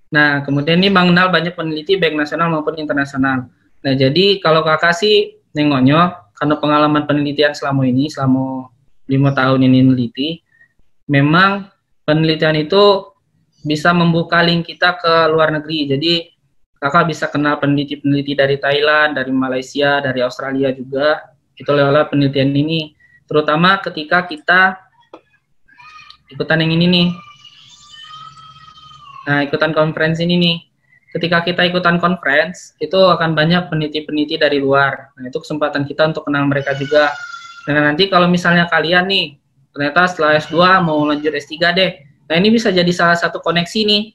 Nah, kemudian ini mengenal banyak peneliti baik nasional maupun internasional. Nah, jadi kalau kakak sih nengoknya, karena pengalaman penelitian selama 5 tahun ini meneliti, memang penelitian itu bisa membuka link kita ke luar negeri. Jadi kakak bisa kenal peneliti-peneliti dari Thailand, dari Malaysia, dari Australia juga. Itu lewat penelitian ini. Terutama ketika kita ikutan yang ini nih. Nah, ikutan conference ini nih. Ketika kita ikutan conference, itu akan banyak peneliti-peneliti dari luar. Nah, itu kesempatan kita untuk kenal mereka juga. Nah, nanti kalau misalnya kalian nih, ternyata setelah S2 mau lanjut S3 deh. Nah, ini bisa jadi salah satu koneksi nih.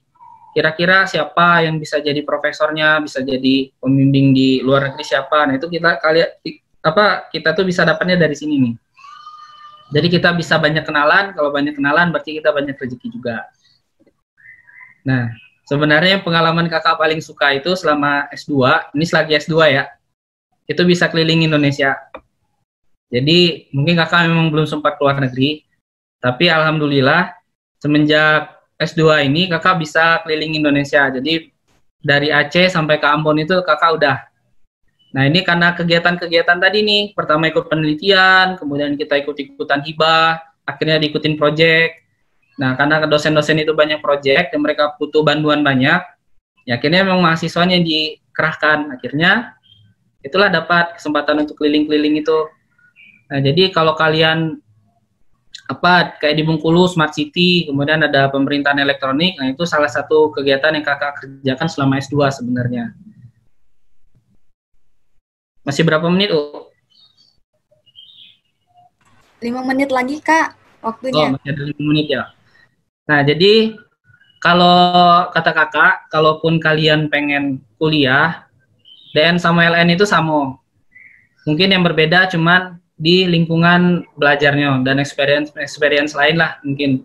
Kira-kira siapa yang bisa jadi profesornya, bisa jadi pembimbing di luar negeri siapa. Nah, itu kita tuh bisa dapatnya dari sini nih. Jadi kita bisa banyak kenalan, kalau banyak kenalan berarti kita banyak rezeki juga. Nah, sebenarnya pengalaman kakak paling suka itu selama S2, ini selagi S2 ya, itu bisa keliling Indonesia. Jadi mungkin kakak memang belum sempat keluar negeri, tapi alhamdulillah semenjak S2 ini kakak bisa keliling Indonesia. Jadi dari Aceh sampai ke Ambon itu kakak udah. Nah, ini karena kegiatan-kegiatan tadi nih, pertama ikut penelitian, kemudian kita ikut-ikutan hibah, akhirnya diikutin project. Nah, karena dosen-dosen itu banyak project dan mereka butuh bantuan banyak, ya akhirnya memang mahasiswanya dikerahkan. Akhirnya itulah dapat kesempatan untuk keliling-keliling itu. Nah, jadi kalau kalian kayak di Bengkulu Smart City, kemudian ada pemerintahan elektronik, nah itu salah satu kegiatan yang kakak kerjakan selama S2 sebenarnya. Masih berapa menit, 5 menit lagi, Kak, waktunya. Oh, masih ada 5 menit ya. Nah, jadi kalau kata kakak, kalaupun kalian pengen kuliah, DN sama LN itu sama. Mungkin yang berbeda cuman di lingkungan belajarnya dan experience lain lah mungkin.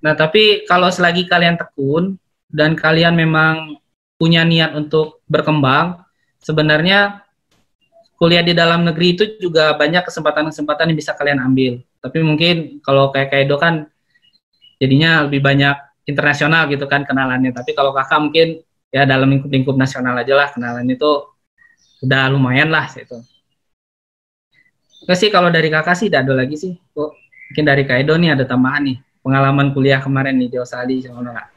Nah, tapi kalau selagi kalian tekun dan kalian memang punya niat untuk berkembang, sebenarnya kuliah di dalam negeri itu juga banyak kesempatan-kesempatan yang bisa kalian ambil. Tapi mungkin kalau kayak Edo kan jadinya lebih banyak internasional gitu kan kenalannya. Tapi kalau kakak mungkin ya dalam lingkup nasional aja lah kenalannya itu udah lumayan lah gitu. Oke sih, kalau dari kakak sih tidak ada lagi sih. Mungkin dari Kak Edo nih ada tambahan nih. Pengalaman kuliah kemarin nih di Australia sama Kak.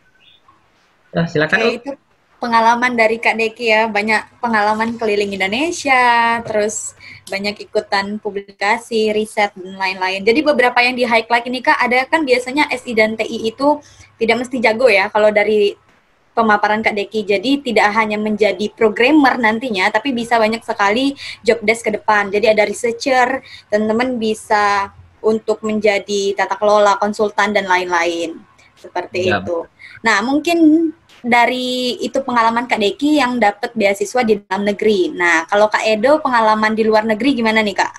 Ya, silakan. Oke, itu pengalaman dari Kak Deki ya. Banyak pengalaman keliling Indonesia, terus banyak ikutan publikasi, riset, dan lain-lain. Jadi beberapa yang di highlight ini Kak, ada kan biasanya SI dan TI itu tidak mesti jago ya kalau dari pemaparan Kak Deki. Jadi tidak hanya menjadi programmer nantinya, tapi bisa banyak sekali job desk ke depan. Jadi ada researcher, teman-teman bisa untuk menjadi tata kelola, konsultan, dan lain-lain. Seperti itu. Nah, mungkin dari itu pengalaman Kak Deki yang dapat beasiswa di dalam negeri. Nah, kalau Kak Edo pengalaman di luar negeri gimana nih Kak?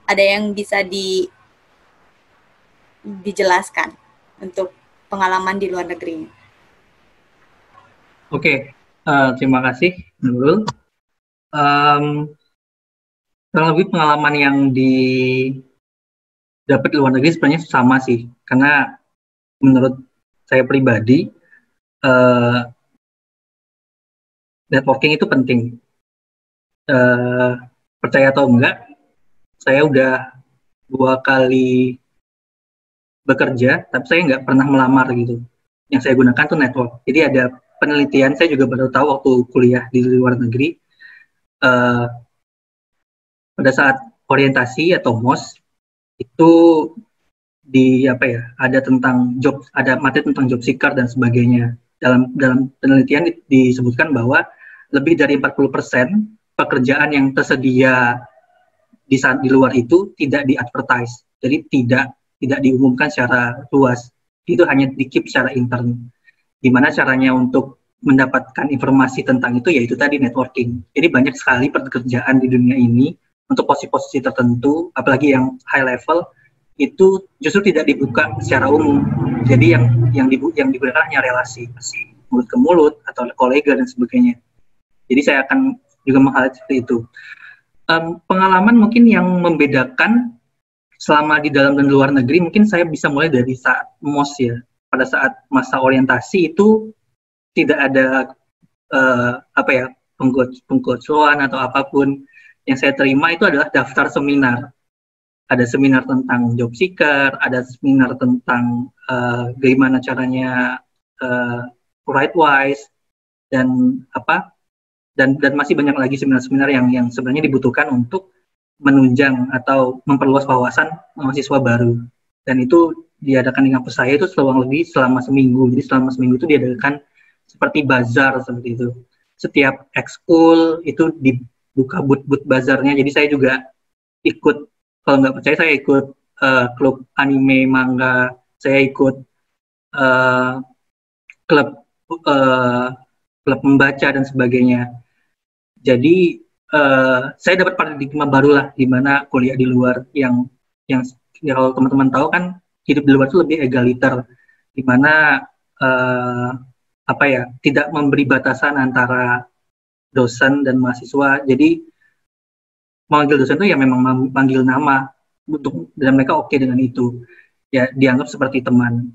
Ada yang bisa dijelaskan untuk pengalaman di luar negeri? Oke, terima kasih Nurul. Kurang lebih pengalaman yang didapat di luar negeri sebenarnya sama sih, karena menurut saya pribadi networking itu penting. Percaya atau enggak, saya udah 2 kali bekerja, tapi saya nggak pernah melamar gitu. Yang saya gunakan tuh network. Jadi ada penelitian, saya juga baru tahu waktu kuliah di luar negeri, pada saat orientasi atau MOS itu ada tentang ada materi tentang job seeker dan sebagainya. Dalam penelitian disebutkan bahwa lebih dari 40% pekerjaan yang tersedia di luar itu tidak di-advertise, jadi tidak diumumkan secara luas, itu hanya di-keep secara intern. Gimana caranya untuk mendapatkan informasi tentang itu, yaitu tadi networking. Jadi banyak sekali pekerjaan di dunia ini untuk posisi-posisi tertentu, apalagi yang high level, itu justru tidak dibuka secara umum. Jadi yang digunakan hanya relasi mulut ke mulut atau kolega dan sebagainya. Jadi saya akan juga meng-highlight seperti itu. Pengalaman mungkin yang membedakan selama di dalam dan luar negeri, mungkin saya bisa mulai dari saat MOS ya. Pada saat masa orientasi itu tidak ada pengkocoan atau apapun. Yang saya terima itu adalah daftar seminar. Ada seminar tentang job seeker, ada seminar tentang bagaimana caranya right wise, dan masih banyak lagi seminar-seminar yang sebenarnya dibutuhkan untuk menunjang atau memperluas wawasan mahasiswa baru. Dan itu diadakan di kampus saya itu selama seminggu. Jadi selama seminggu itu diadakan seperti bazar seperti itu. Setiap ekskul itu dibuka booth bazarnya. Jadi saya juga ikut, kalau nggak percaya saya ikut klub anime, manga, saya ikut klub membaca dan sebagainya. Jadi saya dapat paradigma baru lah di mana kuliah di luar yang kalau teman-teman tahu kan hidup di luar itu lebih egaliter, di mana tidak memberi batasan antara dosen dan mahasiswa. Jadi manggil dosen itu ya memang manggil nama dan mereka oke dengan itu, ya dianggap seperti teman.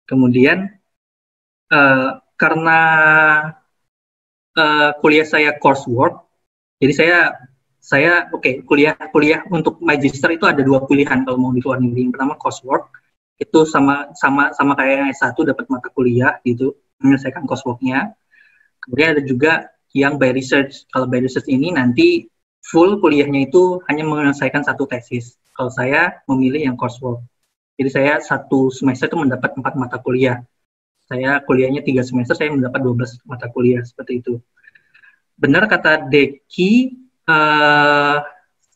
Kemudian karena kuliah saya coursework, jadi saya kuliah untuk magister itu ada 2 pilihan kalau mau di luar negeri. Yang pertama coursework, itu sama kayak yang S1 dapat mata kuliah gitu, menyelesaikan coursework-nya. Kemudian ada juga yang by research. Kalau by research ini nanti full kuliahnya itu hanya menyelesaikan 1 tesis. Kalau saya memilih yang coursework. Jadi saya 1 semester itu mendapat 4 mata kuliah. Saya kuliahnya 3 semester, saya mendapat 12 mata kuliah, seperti itu. Benar kata Deki,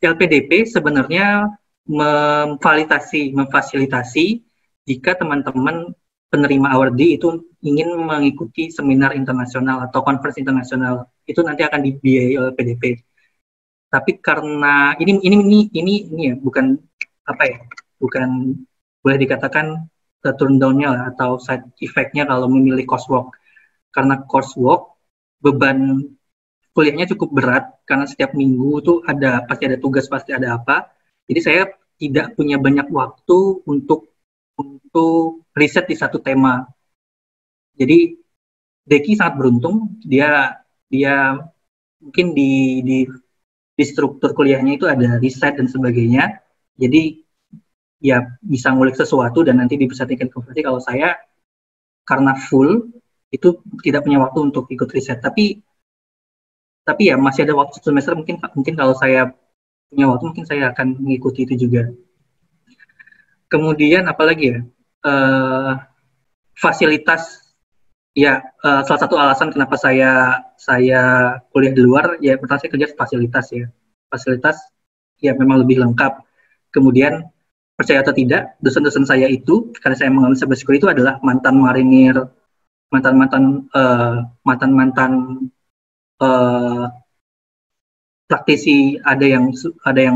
LPDP sebenarnya memfasilitasi jika teman-teman penerima awardee itu ingin mengikuti seminar internasional atau conference internasional, itu nanti akan dibiayai oleh LPDP. Tapi karena ini ya bukan boleh dikatakan turn down-nya atau side effect-nya kalau memilih coursework. Karena coursework beban kuliahnya cukup berat karena setiap minggu tuh pasti ada tugas, pasti ada apa. Jadi saya tidak punya banyak waktu untuk riset di satu tema. Jadi Deki sangat beruntung, dia mungkin di struktur kuliahnya itu ada riset dan sebagainya. Jadi ya bisa ngulik sesuatu dan nanti dipusatkan konversi. Kalau saya karena full itu tidak punya waktu untuk ikut riset. Tapi ya masih ada waktu semester, mungkin kalau saya punya waktu mungkin saya akan mengikuti itu juga. Kemudian apalagi ya, fasilitas ya, salah satu alasan kenapa saya kuliah di luar ya, pertama saya kerja fasilitas ya memang lebih lengkap. Kemudian percaya atau tidak, dosen-dosen saya itu, karena saya mengalami cybersecurity itu adalah mantan marinir, mantan praktisi, ada yang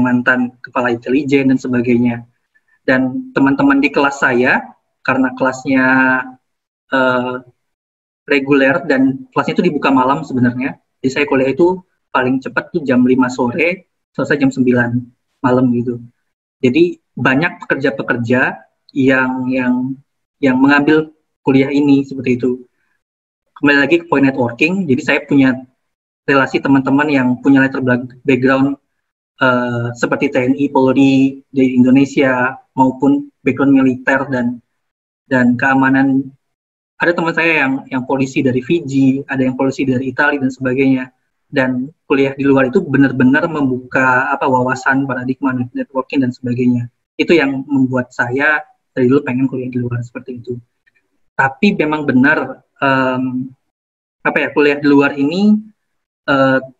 mantan kepala intelijen dan sebagainya. Dan teman-teman di kelas saya, karena kelasnya reguler dan kelasnya itu dibuka malam sebenarnya, jadi saya kuliah itu paling cepat tuh jam 5 sore, selesai jam 9 malam gitu. Jadi banyak pekerja-pekerja yang mengambil kuliah ini seperti itu. Kembali lagi ke point networking, jadi saya punya relasi teman-teman yang punya latar background seperti TNI, Polri di Indonesia maupun background militer dan keamanan. Ada teman saya yang polisi dari Fiji, ada yang polisi dari Italia dan sebagainya. Dan kuliah di luar itu benar-benar membuka wawasan, paradigma networking dan sebagainya. Itu yang membuat saya dari dulu pengen kuliah di luar seperti itu. Tapi memang benar kuliah di luar ini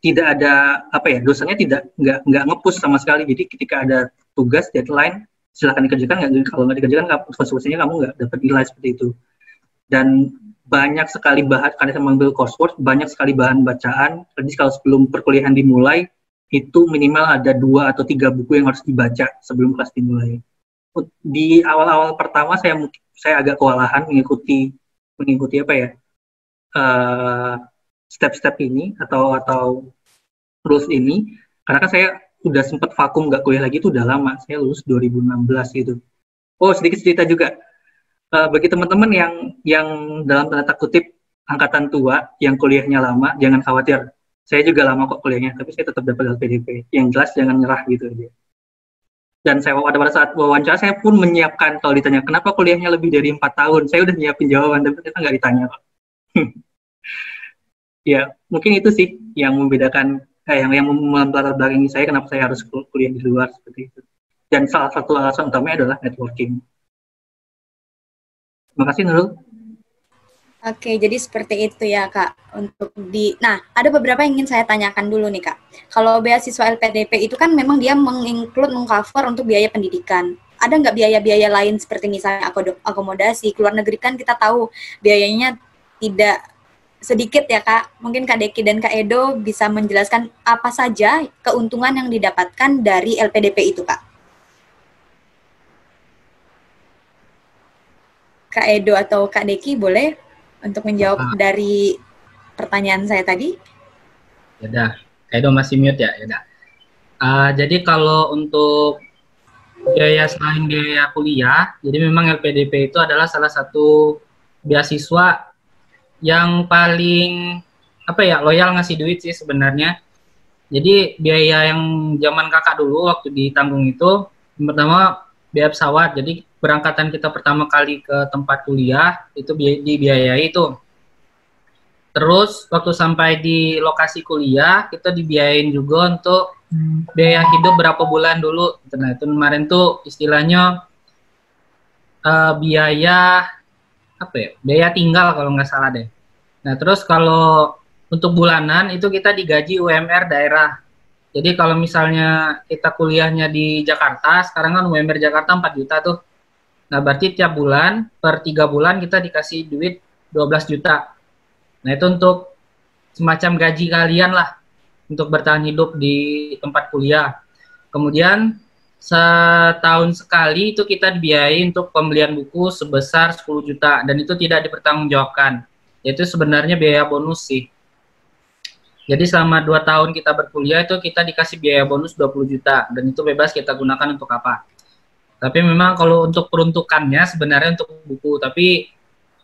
tidak ada dosennya nggak nge-push sama sekali. Jadi ketika ada tugas deadline silakan dikerjakan, kalau nggak dikerjakan konsekuensinya kamu nggak dapat nilai seperti itu. Dan banyak sekali bahan, karena saya mengambil coursework, banyak sekali bahan bacaan. Jadi kalau sebelum perkuliahan dimulai itu minimal ada 2 atau 3 buku yang harus dibaca sebelum kelas dimulai. Di awal-awal pertama saya agak kewalahan mengikuti apa ya, step-step ini atau rules ini, karena kan saya udah sempat vakum nggak kuliah lagi itu udah lama. Saya lulus 2016 gitu. Oh, sedikit cerita juga. Bagi teman-teman yang dalam tanda kutip angkatan tua yang kuliahnya lama, jangan khawatir. Saya juga lama kok kuliahnya, tapi saya tetap dapat LPDP. Yang jelas jangan nyerah gitu aja. Dan pada saat wawancara saya pun menyiapkan, kalau ditanya kenapa kuliahnya lebih dari 4 tahun, saya udah nyiapin jawaban, tapi ternyata nggak ditanya kok. Ya, mungkin itu sih yang membedakan, yang melatar belakangi saya kenapa saya harus kuliah di luar seperti itu. Dan salah satu alasan utamanya adalah networking. Terima kasih, Nurul. Oke, jadi seperti itu ya, Kak. Nah, ada beberapa yang ingin saya tanyakan dulu nih, Kak. Kalau beasiswa LPDP itu kan memang dia mengcover untuk biaya pendidikan. Ada nggak biaya-biaya lain seperti misalnya akomodasi? Keluar negeri kan kita tahu biayanya tidak sedikit ya, Kak. Mungkin Kak Deki dan Kak Edo bisa menjelaskan apa saja keuntungan yang didapatkan dari LPDP itu, Kak. Kak Edo atau Kak Deki boleh untuk menjawab dari pertanyaan saya tadi? Yaudah, Kak Edo masih mute ya? Yaudah. Jadi kalau untuk biaya selain biaya kuliah, jadi memang LPDP itu adalah salah satu beasiswa yang paling loyal ngasih duit sih sebenarnya. Jadi biaya yang zaman kakak dulu waktu ditanggung itu, pertama biaya pesawat. Jadi berangkatan kita pertama kali ke tempat kuliah itu dibiayai itu. Terus waktu sampai di lokasi kuliah kita dibiayain juga untuk biaya hidup berapa bulan dulu. Nah itu kemarin tuh istilahnya biaya tinggal kalau nggak salah deh. Nah terus kalau untuk bulanan itu kita digaji UMR daerah. Jadi kalau misalnya kita kuliahnya di Jakarta, sekarang kan UMR Jakarta 4 juta tuh. Nah berarti tiap bulan, per 3 bulan kita dikasih duit 12 juta. Nah itu untuk semacam gaji kalian lah, untuk bertahan hidup di tempat kuliah. Kemudian setahun sekali itu kita dibiayai untuk pembelian buku sebesar 10 juta. Dan itu tidak dipertanggungjawabkan. Itu sebenarnya biaya bonus sih. Jadi selama 2 tahun kita berkuliah itu kita dikasih biaya bonus 20 juta. Dan itu bebas kita gunakan untuk apa. Tapi memang kalau untuk peruntukannya sebenarnya untuk buku. Tapi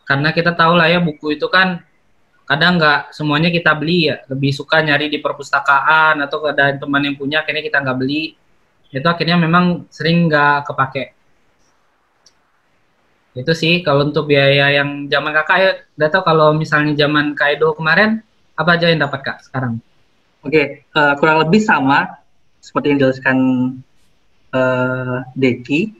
karena kita tahu lah ya buku itu kan kadang nggak semuanya kita beli ya. Lebih suka nyari di perpustakaan atau ada teman yang punya akhirnya kita nggak beli. Itu akhirnya memang sering nggak kepake. Itu sih kalau untuk biaya yang zaman kakak ya. Udah tahu kalau misalnya zaman Kak Edo kemarin apa aja yang dapat Kak sekarang? Oke, kurang lebih sama seperti yang dijelaskan Deki.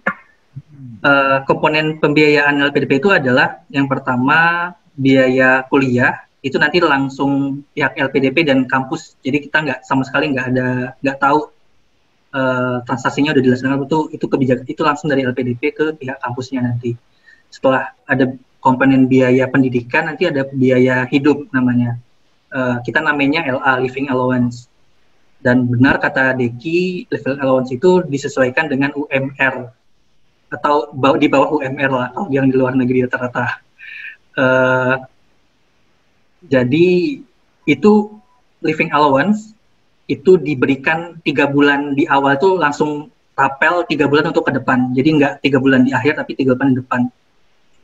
Komponen pembiayaan LPDP itu adalah yang pertama biaya kuliah itu nanti langsung pihak LPDP dan kampus, jadi kita sama sekali nggak tahu transaksinya udah dilaksanakan itu kebijakan itu langsung dari LPDP ke pihak kampusnya nanti. Setelah ada komponen biaya pendidikan nanti ada biaya hidup namanya. Kita namanya LA, Living Allowance. Dan benar kata Deki, Living Allowance itu disesuaikan dengan UMR atau di bawah UMR lah, kalau yang di luar negeri rata-rata. Jadi itu Living Allowance itu diberikan 3 bulan di awal tuh langsung tapel 3 bulan untuk ke depan. Jadi nggak 3 bulan di akhir tapi 3 bulan di depan.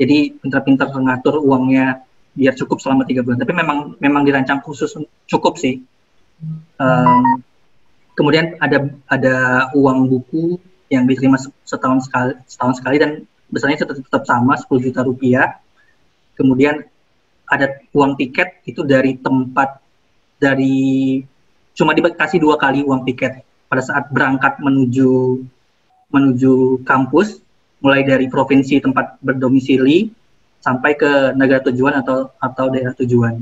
Jadi pintar-pintar mengatur uangnya biar cukup selama 3 bulan. Tapi memang dirancang khusus cukup sih. Kemudian ada uang buku yang diterima setahun sekali dan besarnya tetap sama 10 juta rupiah. Kemudian ada uang tiket itu cuma dikasih 2 kali uang tiket pada saat berangkat menuju kampus, mulai dari provinsi tempat berdomisili sampai ke negara tujuan atau daerah tujuan.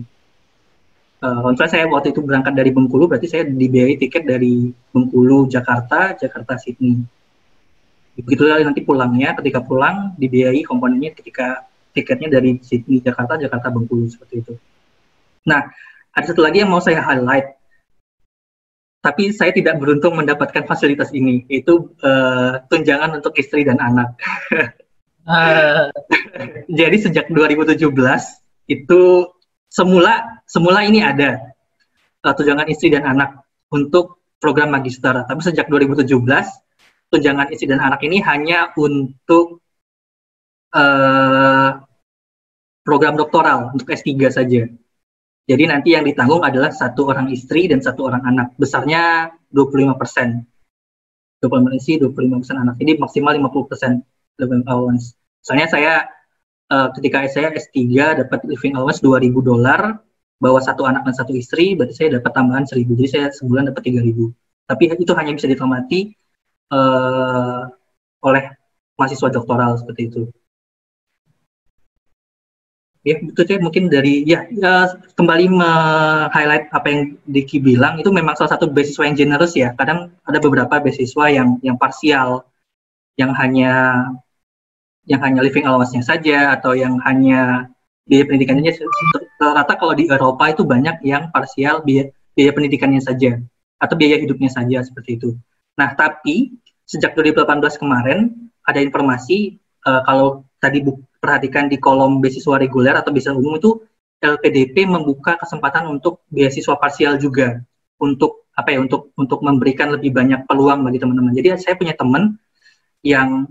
Misalnya saya waktu itu berangkat dari Bengkulu, berarti saya dibiayai tiket dari Bengkulu, Jakarta, Sydney. Begitu nanti pulangnya, ketika pulang dibiayai komponennya ketika tiketnya dari Sydney, Jakarta, Bengkulu, seperti itu. Nah, ada satu lagi yang mau saya highlight. tapi saya tidak beruntung mendapatkan fasilitas ini, yaitu tunjangan untuk istri dan anak. Jadi sejak 2017 itu semula ini ada tunjangan istri dan anak untuk program magister, tapi sejak 2017 tunjangan istri dan anak ini hanya untuk program doktoral untuk S3 saja. Jadi nanti yang ditanggung adalah 1 orang istri dan 1 orang anak. Besarnya 25%. 25% istri, 25% anak. Jadi maksimal 50% living allowance. Soalnya saya ketika saya S3 dapat living allowance $2.000, bawa 1 anak dan 1 istri, berarti saya dapat tambahan 1.000. Jadi saya sebulan dapat 3.000. Tapi itu hanya bisa dinikmati oleh mahasiswa doktoral seperti itu. Ya, itu saya mungkin dari kembali highlight apa yang Diki bilang, itu memang salah satu beasiswa yang generous ya. Kadang ada beberapa beasiswa yang parsial, yang hanya living allowance-nya saja, atau yang hanya biaya pendidikannya. Rata kalau di Eropa itu banyak yang parsial biaya pendidikannya saja atau biaya hidupnya saja seperti itu. Nah, tapi sejak 2018 kemarin ada informasi kalau tadi perhatikan di kolom beasiswa reguler atau beasiswa umum itu LPDP membuka kesempatan untuk beasiswa parsial juga untuk untuk memberikan lebih banyak peluang bagi teman-teman. Jadi saya punya teman yang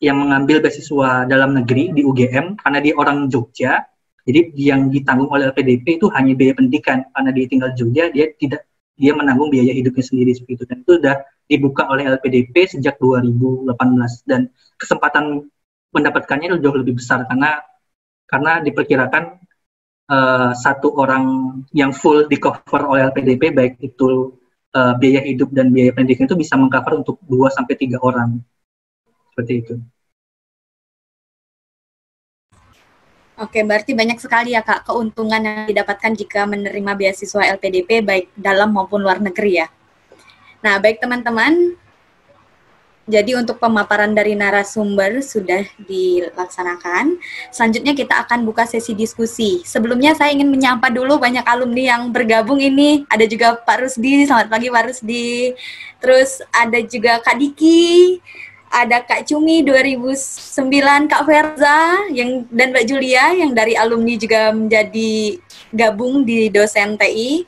mengambil beasiswa dalam negeri di UGM karena dia orang Jogja. Jadi yang ditanggung oleh LPDP itu hanya biaya pendidikan, karena dia tinggal di Jogja, dia menanggung biaya hidupnya sendiri seperti itu. Dan itu sudah dibuka oleh LPDP sejak 2018 dan kesempatan mendapatkannya jauh lebih besar karena diperkirakan 1 orang yang full di cover oleh LPDP, baik itu biaya hidup dan biaya pendidikan, itu bisa mengcover untuk 2-3 orang seperti itu. Oke, berarti banyak sekali ya Kak keuntungan yang didapatkan jika menerima beasiswa LPDP baik dalam maupun luar negeri ya. Nah, baik teman-teman, jadi untuk pemaparan dari narasumber sudah dilaksanakan. Selanjutnya kita akan buka sesi diskusi. Sebelumnya saya ingin menyapa dulu banyak alumni yang bergabung ini. Ada juga Pak Rusdi, selamat pagi Pak Rusdi. Terus ada juga Kak Diki, ada Kak Cumi 2009, Kak Verza dan Mbak Julia yang dari alumni juga menjadi gabung di dosen TI.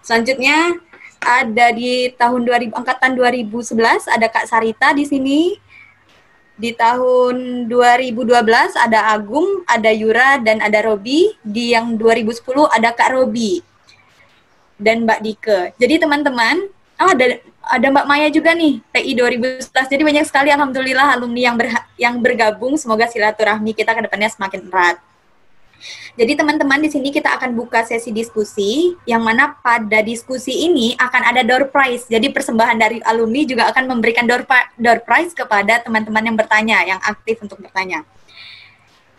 Selanjutnya ada di angkatan 2011 ada Kak Sarita di sini. Di tahun 2012 ada Agung, ada Yura dan ada Robi. Di yang 2010 ada Kak Robi dan Mbak Dike. Jadi teman-teman, ada Mbak Maya juga nih, TI 2011. Jadi banyak sekali alhamdulillah alumni yang bergabung. Semoga silaturahmi kita ke depannya semakin erat. Jadi teman-teman, di sini kita akan buka sesi diskusi, yang mana pada diskusi ini akan ada door prize. Jadi persembahan dari alumni juga akan memberikan door prize kepada teman-teman yang bertanya, yang aktif untuk bertanya.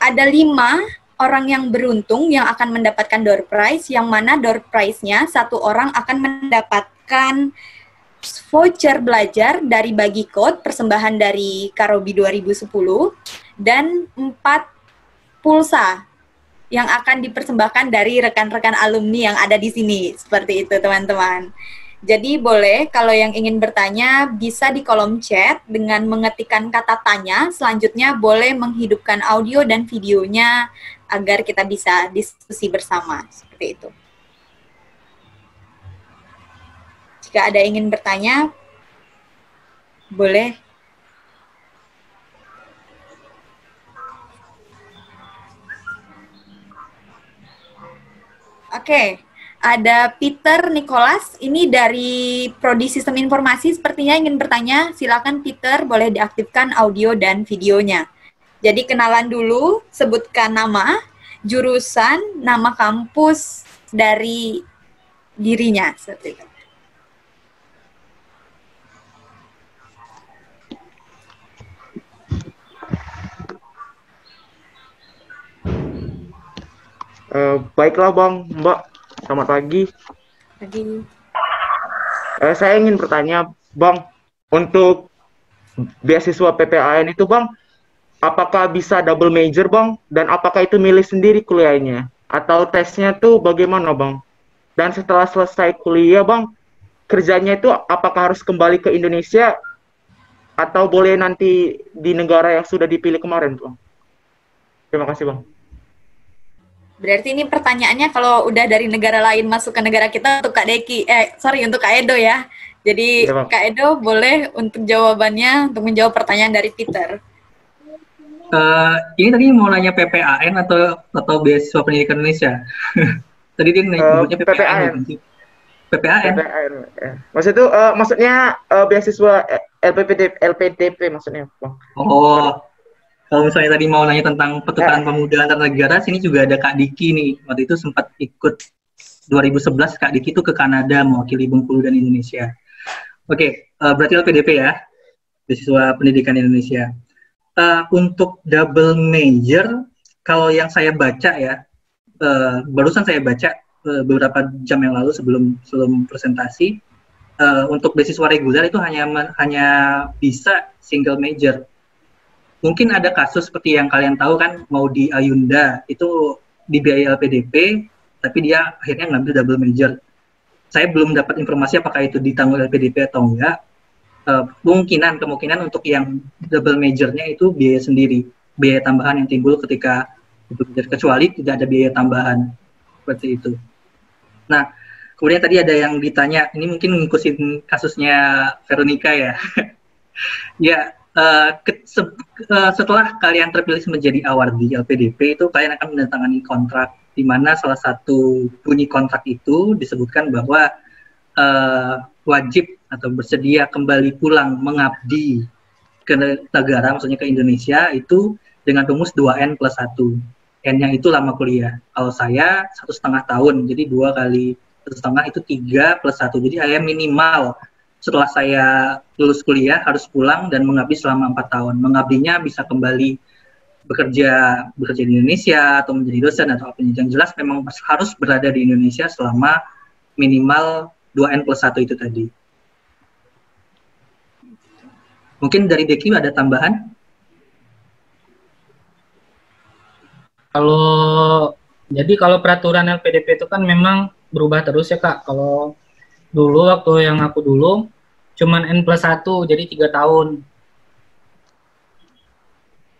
Ada 5 orang yang beruntung yang akan mendapatkan door prize, yang mana door prize-nya 1 orang akan mendapatkan voucher belajar dari Bagi Code, persembahan dari Karobi 2010, dan 4 pulsa yang akan dipersembahkan dari rekan-rekan alumni yang ada di sini. Seperti itu, teman-teman. Jadi boleh, kalau yang ingin bertanya, bisa di kolom chat dengan mengetikkan kata tanya. Selanjutnya boleh menghidupkan audio dan videonya agar kita bisa diskusi bersama. Seperti itu. Jika ada yang ingin bertanya, boleh. Oke, ada Peter Nicholas, ini dari Prodi Sistem Informasi, sepertinya ingin bertanya. Silakan Peter, boleh diaktifkan audio dan videonya. Jadi kenalan dulu, sebutkan nama, jurusan, nama kampus dari dirinya. Seperti itu. Baiklah Bang, Mbak, selamat pagi. Pagi. Saya ingin bertanya, Bang, untuk beasiswa PPAN itu, Bang, apakah bisa double major, Bang? Dan apakah itu milih sendiri kuliahnya? Atau tesnya tuh bagaimana, Bang? Dan setelah selesai kuliah, Bang, kerjanya itu apakah harus kembali ke Indonesia atau boleh nanti di negara yang sudah dipilih kemarin, Bang? Terima kasih, Bang. Berarti ini pertanyaannya kalau udah dari negara lain masuk ke negara kita untuk Kak Deki, untuk Kak Edo ya. Jadi Ya, Bang. Kak Edo boleh untuk jawabannya untuk menjawab pertanyaan dari Peter. Ini tadi mau nanya PPAN atau beasiswa pendidikan Indonesia? Tadi dia nyebutnya PPAN. PPAN. PPAN. Maksudnya beasiswa LPDP maksudnya, Bang. Oh, kalau misalnya tadi mau nanya tentang pertukaran pemuda antar negara, sini juga ada Kak Diki nih. Waktu itu sempat ikut 2011 Kak Diki itu ke Kanada mewakili Bengkulu dan Indonesia. Oke, berarti LPDP ya, beasiswa pendidikan Indonesia. Untuk double major, kalau yang saya baca ya, barusan saya baca beberapa jam yang lalu sebelum presentasi, untuk beasiswa reguler itu hanya bisa single major. Mungkin ada kasus seperti yang kalian tahu kan, mau di Ayunda itu dibiayai LPDP, tapi dia akhirnya ngambil double major. Saya belum dapat informasi apakah itu ditanggung LPDP atau enggak. Kemungkinan untuk yang double majornya itu biaya sendiri, biaya tambahan yang timbul ketika kecuali tidak ada biaya tambahan seperti itu. Nah, kemudian tadi ada yang ditanya, ini mungkin ngikutin kasusnya Veronica ya. Ya, setelah kalian terpilih menjadi awardee LPDP itu kalian akan menandatangani kontrak, di mana salah satu bunyi kontrak itu disebutkan bahwa wajib atau bersedia kembali pulang mengabdi ke negara, maksudnya ke Indonesia, itu dengan rumus 2N+1. N-nya itu lama kuliah. Kalau saya 1,5 tahun, jadi 2 kali 1,5 itu 3+1. Jadi saya minimal setelah saya lulus kuliah harus pulang dan mengabdi selama 4 tahun. Mengabdinya bisa kembali bekerja di Indonesia atau menjadi dosen atau apa. Yang jelas memang harus berada di Indonesia selama minimal 2N+1 itu tadi. Mungkin dari Deki ada tambahan? Kalau peraturan LPDP itu kan memang berubah terus ya Kak. Kalau dulu waktu yang aku dulu cuman N+1, jadi 3 tahun.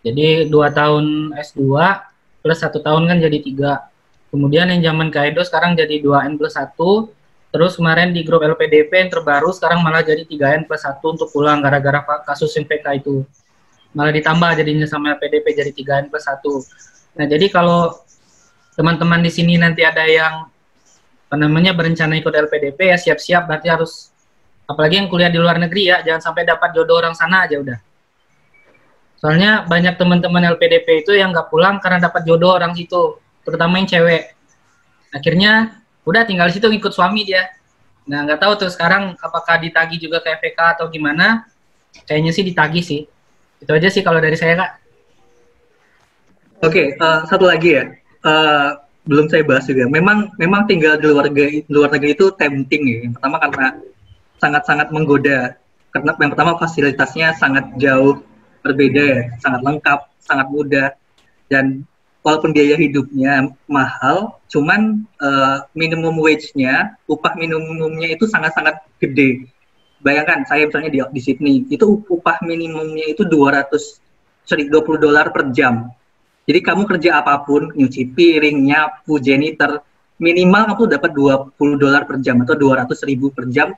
Jadi 2 tahun S2 plus 1 tahun kan jadi 3. Kemudian yang zaman Kak Edo sekarang jadi 2N+1. Terus kemarin di grup LPDP yang terbaru sekarang malah jadi 3N+1 untuk pulang gara-gara kasus yang PK itu. Malah ditambah jadinya sama LPDP jadi 3N+1. Nah, jadi kalau teman-teman di sini nanti ada yang berencana ikut LPDP ya siap-siap, berarti harus, apalagi yang kuliah di luar negeri ya, jangan sampai dapat jodoh orang sana aja udah. Soalnya banyak teman-teman LPDP itu yang nggak pulang karena dapat jodoh orang situ, terutama yang cewek. Akhirnya udah tinggal di situ ngikut suami dia. Nah, nggak tahu tuh sekarang apakah ditagih juga ke FPK atau gimana. Kayaknya sih ditagih sih. Itu aja sih kalau dari saya, Kak. Oke, satu lagi ya. Belum saya bahas juga. Memang tinggal di luar negeri itu tempting ya. Yang pertama karena sangat-sangat menggoda. Karena yang pertama fasilitasnya sangat jauh berbeda ya, sangat lengkap, sangat mudah. Dan walaupun biaya hidupnya mahal, cuman minimum wage-nya, upah minimumnya itu sangat-sangat gede. Bayangkan, saya misalnya di Sydney, itu upah minimumnya itu $20 per jam. Jadi kamu kerja apapun, nyuci piring, nyapu, janitor, minimal kamu dapat $20 per jam atau 200.000 per jam.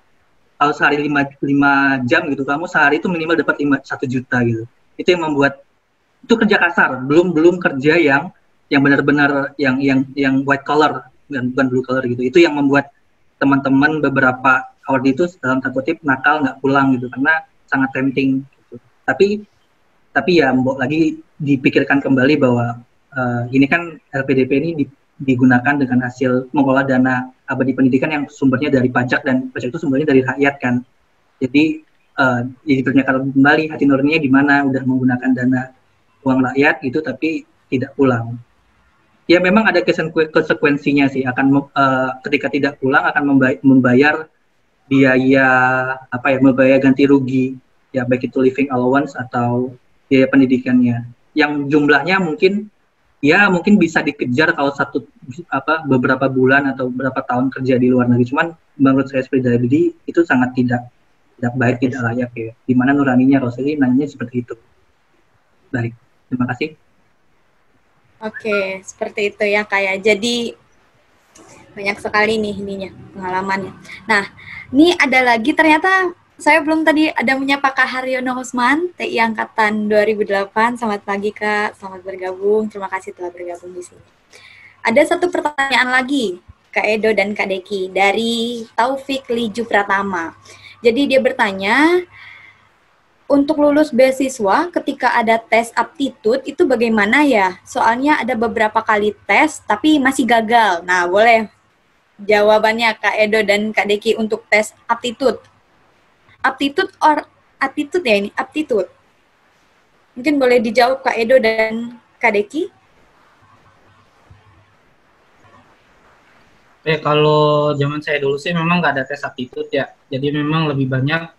Kalau sehari 5 jam gitu, kamu sehari itu minimal dapat 1 juta gitu. Itu yang membuat, itu kerja kasar, belum kerja yang benar-benar yang white collar dan bukan blue collar gitu. Itu yang membuat teman-teman beberapa award itu dalam tanda kutip nakal nggak pulang gitu karena sangat tempting gitu. Tapi ya lagi dipikirkan kembali bahwa ini kan LPDP ini digunakan dengan hasil mengelola dana abadi pendidikan yang sumbernya dari pajak, dan pajak itu sumbernya dari rakyat kan. Jadi dipertanyakan kembali hati nuraninya di mana, udah menggunakan dana uang rakyat gitu tapi tidak pulang. Ya memang ada konsekuensinya sih, akan ketika tidak pulang akan membayar biaya membayar ganti rugi ya, baik itu living allowance atau biaya pendidikannya yang jumlahnya mungkin bisa dikejar kalau beberapa bulan atau beberapa tahun kerja di luar negeri, cuman menurut saya pribadi itu sangat tidak baik, tidak layak ya. Di mana nuraninya Roseli nanya seperti itu. Baik, terima kasih. Oke, seperti itu ya kayak. Jadi banyak sekali nih ininya pengalamannya. Nah, ini ada lagi ternyata saya belum tadi ada menyapa Kak Haryono Usman, TI Angkatan 2008. Selamat pagi Kak, selamat bergabung. Terima kasih telah bergabung di sini. Ada satu pertanyaan lagi, Kak Edo dan Kak Deki, dari Taufik Liju Pratama. Jadi dia bertanya, untuk lulus beasiswa ketika ada tes aptitude itu bagaimana ya? Soalnya ada beberapa kali tes tapi masih gagal. Nah, boleh jawabannya Kak Edo dan Kak Deki untuk tes aptitude. Aptitude or aptitude ya ini? Aptitude. Mungkin boleh dijawab Kak Edo dan Kak Deki. Kalau zaman saya dulu sih memang nggak ada tes aptitude ya. Jadi memang lebih banyak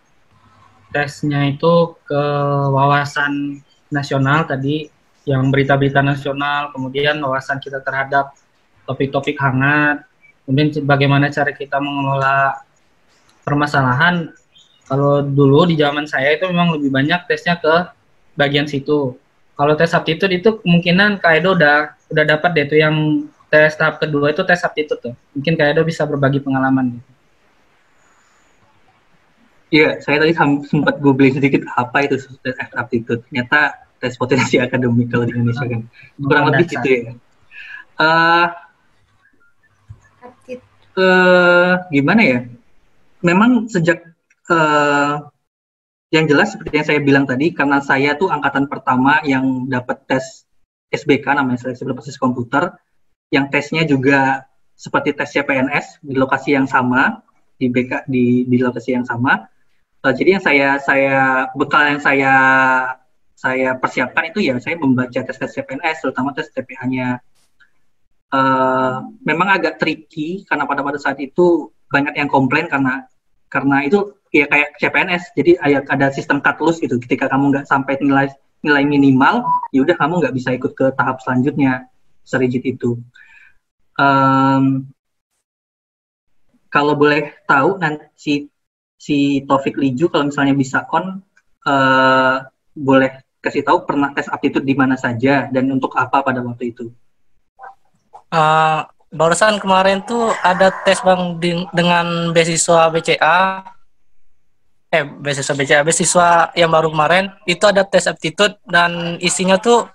tesnya itu ke wawasan nasional tadi, yang berita-berita nasional, kemudian wawasan kita terhadap topik-topik hangat, kemudian bagaimana cara kita mengelola permasalahan. Kalau dulu di zaman saya itu memang lebih banyak tesnya ke bagian situ. Kalau tes aptitude itu kemungkinan Kak Edo udah dapat deh tuh yang tes tahap kedua itu tes aptitude tuh. Mungkin Kak Edo bisa berbagi pengalaman gitu. Iya, saya tadi sempat googling sedikit apa itu tes aptitude. Ternyata tes potensi akademik kalau di Indonesia kan. Kurang lebih gitu ya. Gimana ya? Memang sejak yang jelas seperti yang saya bilang tadi, karena saya tuh angkatan pertama yang dapat tes SBK, namanya seleksi berbasis komputer, yang tesnya juga seperti tes CPNS di lokasi yang sama, di BK di lokasi yang sama. Jadi yang bekal yang saya persiapkan itu ya saya membaca tes CPNS, terutama tes TPA-nya. Memang agak tricky karena pada saat itu banyak yang komplain karena itu ya kayak CPNS, jadi ada sistem cut loss gitu. Ketika kamu nggak sampai nilai minimal, ya udah kamu nggak bisa ikut ke tahap selanjutnya, serigid itu. Kalau boleh tahu nanti si Taufik Liju kalau misalnya bisa boleh kasih tahu pernah tes aptitude di mana saja dan untuk apa pada waktu itu? Barusan kemarin tuh ada tes Bang dengan beasiswa BCA. Beasiswa yang baru kemarin itu ada tes aptitude dan isinya tuh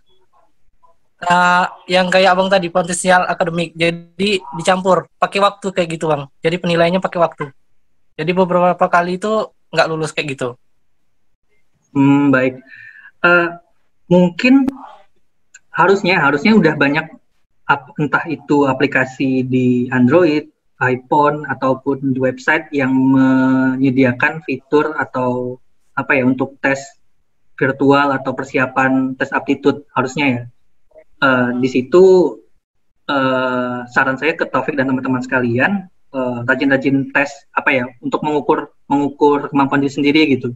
yang kayak Abang tadi potensial akademik. Jadi dicampur pakai waktu kayak gitu Bang. Jadi penilaiannya pakai waktu. Jadi beberapa kali itu nggak lulus kayak gitu. Baik. Mungkin harusnya udah banyak entah itu aplikasi di Android, iPhone ataupun di website yang menyediakan fitur atau apa ya untuk tes virtual atau persiapan tes aptitude harusnya ya. Di situ saran saya ke Taufik dan teman-teman sekalian, rajin-rajin tes apa ya untuk mengukur kemampuan diri sendiri gitu,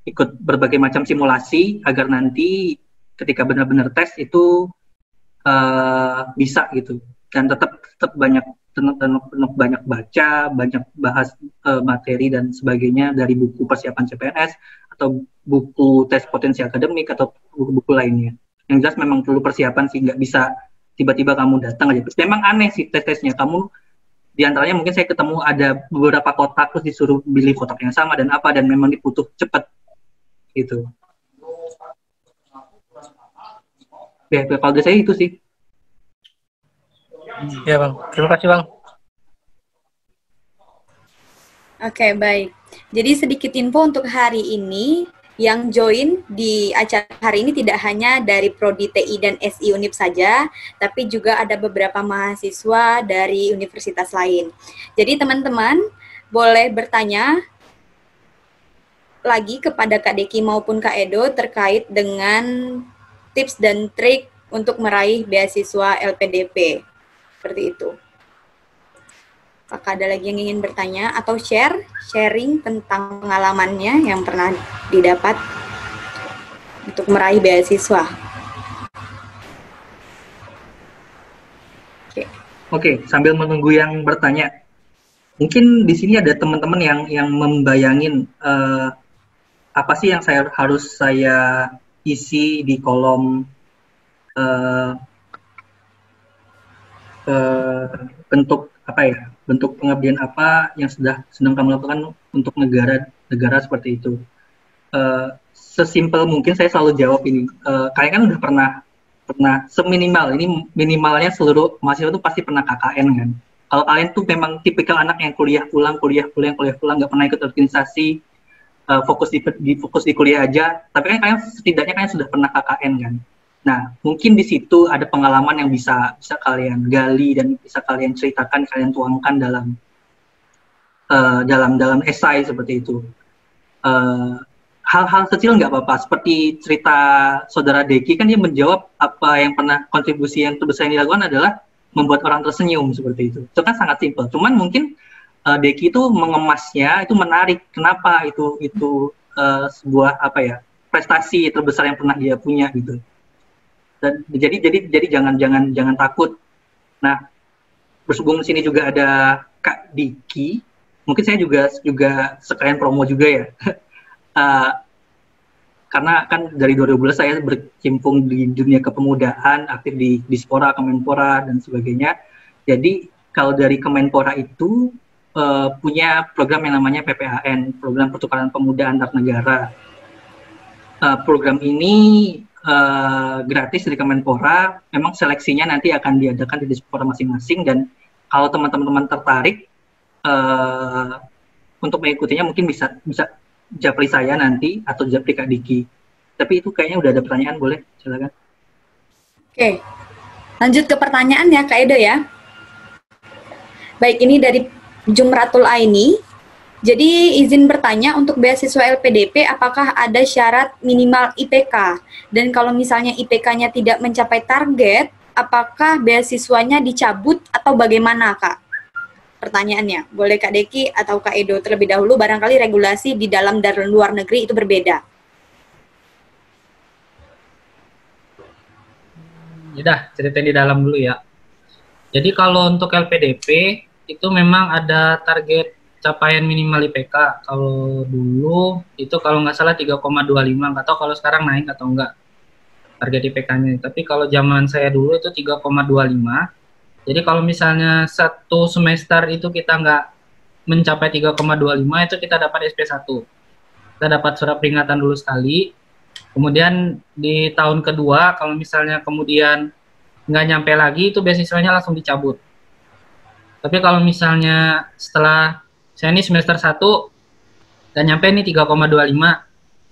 ikut berbagai macam simulasi agar nanti ketika benar-benar tes itu bisa gitu, dan tetap banyak baca, banyak bahas materi dan sebagainya dari buku persiapan CPNS atau buku tes potensi akademik atau buku-buku lainnya. Yang jelas memang perlu persiapan sih, nggak bisa tiba-tiba kamu datang aja. Memang aneh sih tes-tesnya, kamu diantaranya mungkin saya ketemu ada beberapa kotak terus disuruh pilih kotak yang sama dan apa, dan memang dibutuh cepat gitu. Ya, kalau dari saya itu sih. Ya Bang, terima kasih Bang. Oke, baik. Jadi sedikit info untuk hari ini, yang join di acara hari ini tidak hanya dari Prodi TI dan SI Unip saja, tapi juga ada beberapa mahasiswa dari universitas lain. Jadi teman-teman boleh bertanya lagi kepada Kak Deki maupun Kak Edo terkait dengan tips dan trik untuk meraih beasiswa LPDP. Seperti itu. Kakak ada lagi yang ingin bertanya atau sharing tentang pengalamannya yang pernah didapat untuk meraih beasiswa? Oke, sambil menunggu yang bertanya, Mungkin di sini ada teman-teman yang membayangin apa sih yang harus saya isi di kolom bentuk apa ya, bentuk pengabdian apa yang sedang kamu lakukan untuk negara seperti itu. Sesimpel mungkin saya selalu jawab ini. Kalian kan udah pernah seminimal ini, minimalnya seluruh mahasiswa itu pasti pernah KKN kan. Kalau kalian tuh memang tipikal anak yang kuliah pulang, nggak pernah ikut organisasi, fokus di kuliah aja, tapi kan kalian setidaknya kalian sudah pernah KKN kan. Nah, mungkin di situ ada pengalaman yang bisa kalian gali dan bisa kalian ceritakan, kalian tuangkan dalam esai seperti itu. Hal-hal kecil nggak apa-apa, seperti cerita saudara Deki kan dia menjawab apa yang pernah kontribusi yang terbesar yang dilakukan adalah membuat orang tersenyum seperti itu. Itu kan sangat simpel. Cuman mungkin Deki itu mengemasnya itu menarik. Kenapa itu sebuah apa ya, prestasi terbesar yang pernah dia punya gitu. Dan jadi jangan takut. Nah, berhubung di sini juga ada Kak Diki, mungkin saya juga sekalian promo juga ya. Karena kan dari 2012 saya berkecimpung di dunia kepemudaan, aktif di Dispora, Kemenpora, dan sebagainya. Jadi kalau dari Kemenpora itu punya program yang namanya PPAN, Program Pertukaran Pemuda Antar Negara. Program ini gratis dari Kemenpora, memang seleksinya nanti akan diadakan di Dispora masing-masing, dan kalau teman-teman tertarik untuk mengikutinya mungkin bisa japri saya nanti atau japri Kak Diki. Tapi itu kayaknya udah ada pertanyaan, boleh silakan. Oke, lanjut ke pertanyaan ya Kak Edo ya. Baik, ini dari Jumratul Aini. Jadi izin bertanya, untuk beasiswa LPDP apakah ada syarat minimal IPK? Dan kalau misalnya IPK-nya tidak mencapai target, apakah beasiswanya dicabut atau bagaimana Kak? Pertanyaannya, boleh Kak Deki atau Kak Edo terlebih dahulu, barangkali regulasi di dalam dan luar negeri itu berbeda. Yaudah, ceritain di dalam dulu ya. Jadi kalau untuk LPDP, itu memang ada target capaian minimal IPK. Kalau dulu, itu kalau nggak salah 3,25, nggak tahu kalau sekarang naik atau enggak target IPK-nya. Tapi kalau zaman saya dulu itu 3,25. Jadi kalau misalnya satu semester itu kita nggak mencapai 3,25, itu kita dapat SP1. Kita dapat surat peringatan dulu sekali. Kemudian di tahun kedua, kalau misalnya kemudian nggak nyampe lagi, itu beasiswanya langsung dicabut. Tapi kalau misalnya setelah, saya ini semester 1, nggak nyampe nih 3,25,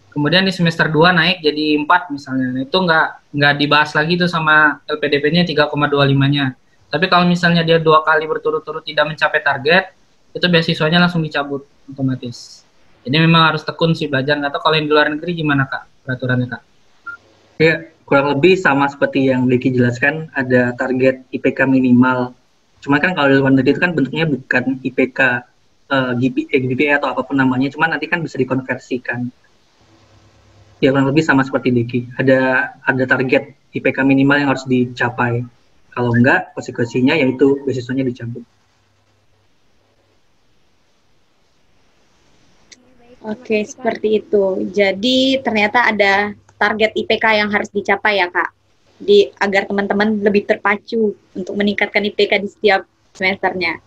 kemudian di semester 2 naik jadi 4 misalnya, nah, itu nggak dibahas lagi tuh sama LPDP-nya 3,25-nya. Tapi kalau misalnya dia 2 kali berturut-turut tidak mencapai target, itu beasiswanya langsung dicabut otomatis. Jadi memang harus tekun sih belajar. Atau kalau yang di luar negeri gimana Kak peraturannya Kak? Ya, kurang lebih sama seperti yang Deki jelaskan, ada target IPK minimal. Cuma kan kalau di luar negeri itu kan bentuknya bukan IPK, GPA atau apapun namanya, cuma nanti kan bisa dikonversikan. Ya kurang lebih sama seperti Deki. Ada target IPK minimal yang harus dicapai. Kalau enggak, konsekuensinya yaitu beasiswanya dicabut. Oke, seperti itu. Jadi ternyata ada target IPK yang harus dicapai ya Kak, agar teman-teman lebih terpacu untuk meningkatkan IPK di setiap semesternya.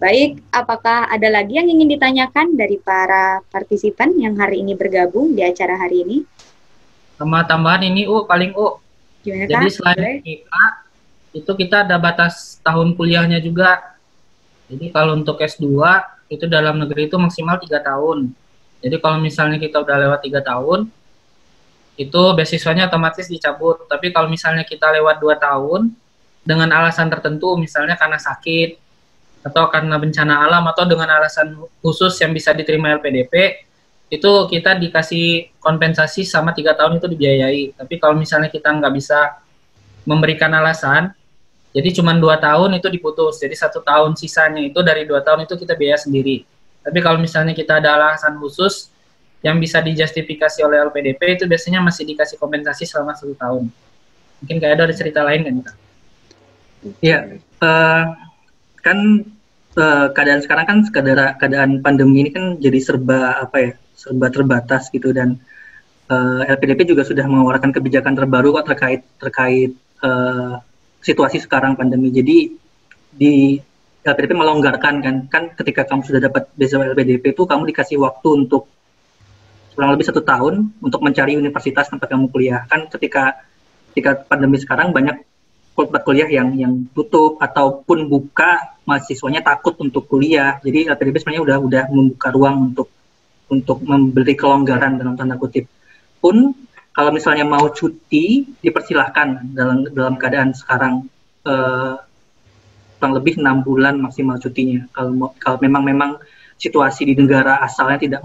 Baik, apakah ada lagi yang ingin ditanyakan dari para partisipan yang hari ini bergabung di acara hari ini? Sama tambahan ini paling Gimana, jadi Kak? selain IPK, itu kita ada batas tahun kuliahnya juga. Jadi kalau untuk S2 itu dalam negeri itu maksimal 3 tahun. Jadi kalau misalnya kita udah lewat 3 tahun, itu beasiswanya otomatis dicabut. Tapi kalau misalnya kita lewat 2 tahun dengan alasan tertentu, misalnya karena sakit atau karena bencana alam atau dengan alasan khusus yang bisa diterima LPDP, itu kita dikasih kompensasi sama 3 tahun itu dibiayai. Tapi kalau misalnya kita nggak bisa memberikan alasan, jadi cuma 2 tahun itu diputus. Jadi 1 tahun sisanya itu dari 2 tahun itu kita biaya sendiri. Tapi kalau misalnya kita ada alasan khusus yang bisa dijustifikasi oleh LPDP, itu biasanya masih dikasih kompensasi selama 1 tahun. Mungkin kayak ada cerita lain kan Kak? Iya, kan keadaan sekarang kan keadaan pandemi ini kan jadi serba terbatas gitu, dan LPDP juga sudah mengeluarkan kebijakan terbaru kok terkait situasi sekarang pandemi. Jadi di LPDP melonggarkan kan ketika kamu sudah dapat beasiswa LPDP itu kamu dikasih waktu untuk kurang lebih 1 tahun untuk mencari universitas tempat kamu kuliah. Kan ketika pandemi sekarang banyak tempat kuliah yang tutup ataupun buka, mahasiswanya takut untuk kuliah. Jadi LPDP sebenarnya udah membuka ruang untuk memberi kelonggaran dalam tanda kutip. Pun kalau misalnya mau cuti dipersilahkan dalam keadaan sekarang kurang lebih 6 bulan maksimal cutinya. Kalau memang situasi di negara asalnya tidak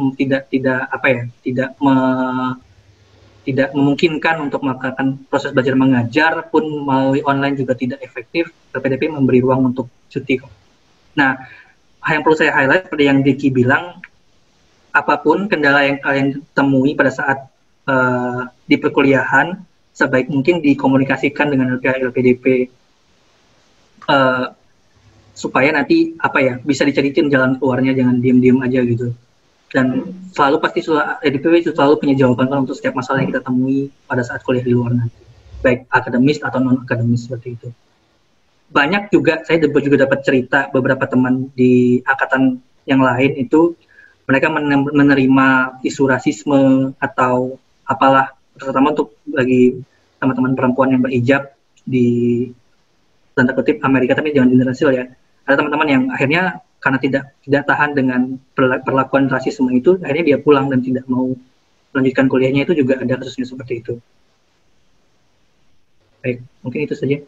memungkinkan untuk melakukan proses belajar mengajar, pun melalui online juga tidak efektif, LPDP memberi ruang untuk cuti. Nah, yang perlu saya highlight seperti yang Diki bilang, apapun kendala yang kalian temui pada saat di perkuliahan, sebaik mungkin dikomunikasikan dengan LPDP supaya nanti bisa dicariin jalan keluarnya, jangan diem-diem aja gitu. Dan pasti LPDP selalu punya jawaban untuk setiap masalah yang kita temui pada saat kuliah di luar nanti, baik akademis atau non akademis seperti itu. Banyak juga saya juga dapat cerita beberapa teman di angkatan yang lain itu mereka menerima isu rasisme atau apalah, terutama untuk bagi teman-teman perempuan yang berhijab di tanda kutip Amerika, tapi jangan internasional ya. Ada teman-teman yang akhirnya karena tidak tahan dengan perlakuan rasisme itu, akhirnya dia pulang dan tidak mau melanjutkan kuliahnya. Itu juga ada kasusnya seperti itu. Baik, mungkin itu saja.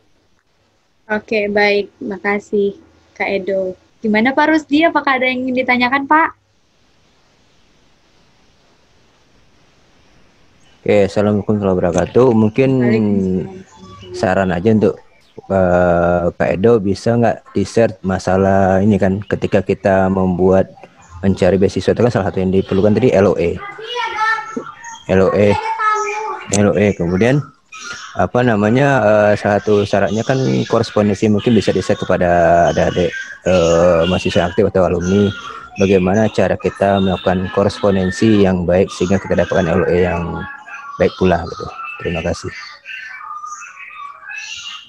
Oke, baik. Makasih, Kak Edo. Gimana Pak Rusdi? Apakah ada yang ingin ditanyakan, Pak? Oke, Assalamualaikum warahmatullahi wabarakatuh. Mungkin saran aja untuk Kak Edo, bisa nggak di-share masalah ini kan, ketika kita mencari beasiswa itu kan salah satu yang diperlukan tadi LOE. Kemudian salah satu syaratnya kan korespondensi, mungkin bisa di-share kepada adik-adik mahasiswa aktif atau alumni, bagaimana cara kita melakukan korespondensi yang baik sehingga kita dapatkan LOE yang baik pula gitu. Terima kasih.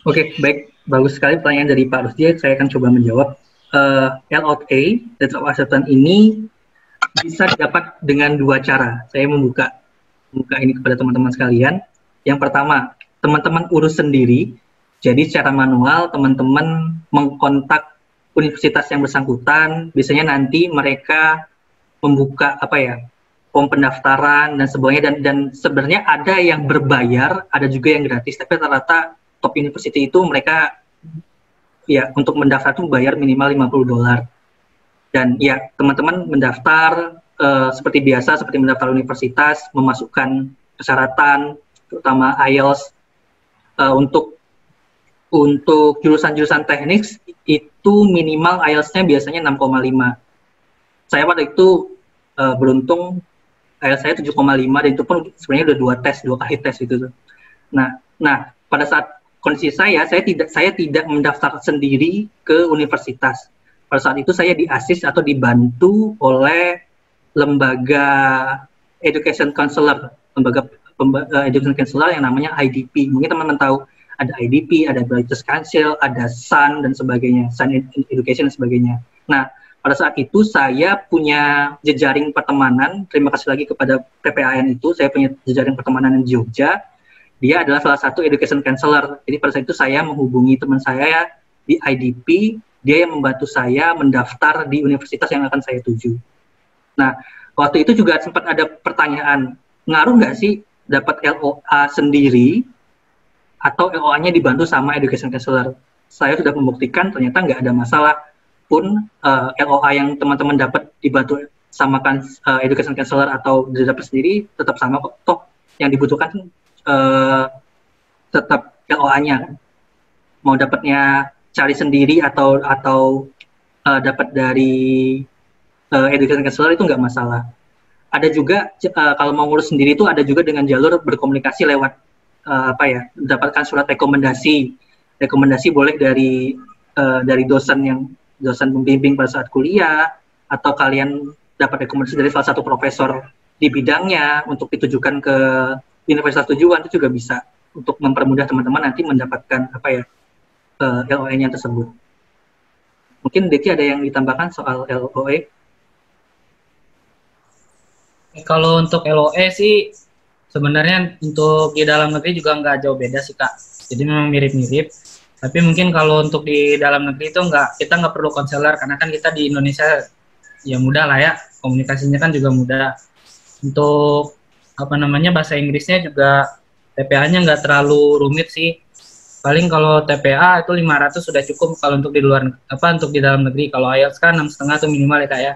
Oke, baik. Bagus sekali pertanyaan dari Pak Rusdi. Saya akan coba menjawab. LOA, Letter of Acceptance ini bisa didapat dengan 2 cara. Saya membuka ini kepada teman-teman sekalian. Yang pertama, teman-teman urus sendiri. Jadi secara manual, teman-teman mengkontak universitas yang bersangkutan. Biasanya nanti mereka membuka form pendaftaran dan sebagainya. Dan sebenarnya ada yang berbayar, ada juga yang gratis. Tapi rata-rata top university itu mereka untuk mendaftar itu bayar minimal $50. Dan teman-teman mendaftar seperti biasa, seperti mendaftar universitas, memasukkan persyaratan terutama IELTS. Untuk jurusan-jurusan teknik itu minimal IELTS-nya biasanya 6,5. Saya pada itu beruntung IELTS saya 7,5, dan itu pun sebenarnya udah 2 kali tes gitu. Nah pada saat kondisi saya tidak mendaftar sendiri ke universitas. Pada saat itu saya di-assist atau dibantu oleh lembaga education counselor, education counselor yang namanya IDP. Mungkin teman-teman tahu, ada IDP, ada British Council, ada SUN dan sebagainya, SUN Education dan sebagainya. Nah, pada saat itu saya punya jejaring pertemanan. Terima kasih lagi kepada PPAN itu, saya punya jejaring pertemanan di Jogja. Dia adalah salah satu education counselor. Jadi pada saat itu saya menghubungi teman saya di IDP, dia yang membantu saya mendaftar di universitas yang akan saya tuju. Nah, waktu itu juga sempat ada pertanyaan, ngaruh nggak sih dapat LOA sendiri atau LOA-nya dibantu sama education counselor? Saya sudah membuktikan ternyata nggak ada masalah. Pun LOA yang teman-teman dapat dibantu sama education counselor atau dapat sendiri tetap sama kok. Toh yang dibutuhkan tetap LOA-nya. Mau dapatnya cari sendiri atau dapat dari education counselor itu nggak masalah. Ada juga kalau mau ngurus sendiri itu ada juga dengan jalur berkomunikasi lewat mendapatkan surat rekomendasi. Rekomendasi boleh dari dosen yang dosen pembimbing pada saat kuliah, atau kalian dapat rekomendasi dari salah satu profesor di bidangnya untuk ditujukan ke universitas tujuan, itu juga bisa untuk mempermudah teman-teman nanti mendapatkan LOE-nya tersebut. Mungkin Deki ada yang ditambahkan soal LOE? Kalau untuk LOE sih sebenarnya untuk di dalam negeri juga nggak jauh beda sih Kak. Jadi memang mirip-mirip. Tapi mungkin kalau untuk di dalam negeri itu kita nggak perlu konselor karena kan kita di Indonesia ya mudah lah ya, komunikasinya kan juga mudah. Untuk bahasa Inggrisnya juga TPA-nya nggak terlalu rumit sih. Paling kalau TPA itu 500 sudah cukup kalau untuk di luar untuk di dalam negeri. Kalau IELTS kan 6,5 tuh minimal ya Kak ya.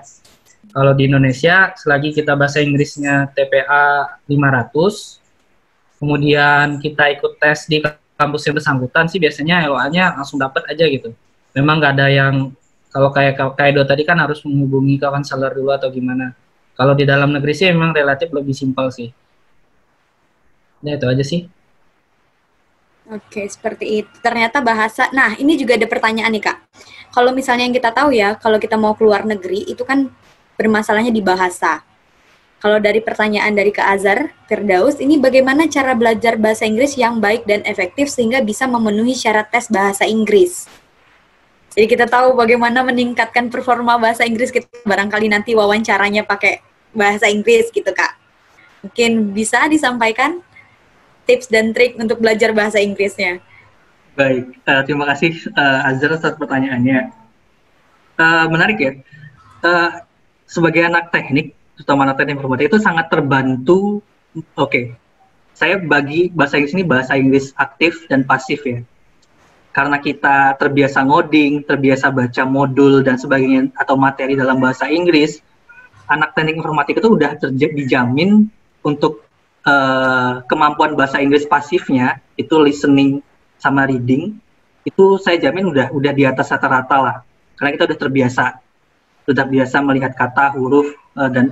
Kalau di Indonesia selagi kita bahasa Inggrisnya TPA 500, kemudian kita ikut tes di kampus yang bersangkutan sih biasanya LOA-nya langsung dapat aja gitu. Memang nggak ada yang kalau kayak Edo tadi kan harus menghubungi ke konselor dulu atau gimana. Kalau di dalam negeri sih memang relatif lebih simpel sih. Nah itu aja sih. Oke, seperti itu. Ternyata bahasa. Nah, ini juga ada pertanyaan nih, Kak. Kalau misalnya yang kita tahu ya, kalau kita mau keluar negeri, itu kan bermasalahnya di bahasa. Kalau dari pertanyaan dari Kak Azhar Firdaus, ini bagaimana cara belajar bahasa Inggris yang baik dan efektif sehingga bisa memenuhi syarat tes bahasa Inggris? Jadi kita tahu bagaimana meningkatkan performa bahasa Inggris kita, barangkali nanti wawancaranya pakai bahasa Inggris gitu, Kak. Mungkin bisa disampaikan tips dan trik untuk belajar bahasa Inggrisnya. Baik, terima kasih Azhar atas pertanyaannya. Menarik ya. Sebagai anak teknik, terutama anak teknik informatika itu sangat terbantu. Saya bagi bahasa Inggris ini bahasa Inggris aktif dan pasif ya. Karena kita terbiasa ngoding, terbiasa baca modul dan sebagainya atau materi dalam bahasa Inggris, anak teknik informatika itu udah dijamin untuk kemampuan bahasa Inggris pasifnya, itu listening sama reading, itu saya jamin udah di atas rata-rata lah. Karena kita udah terbiasa melihat kata, huruf, dan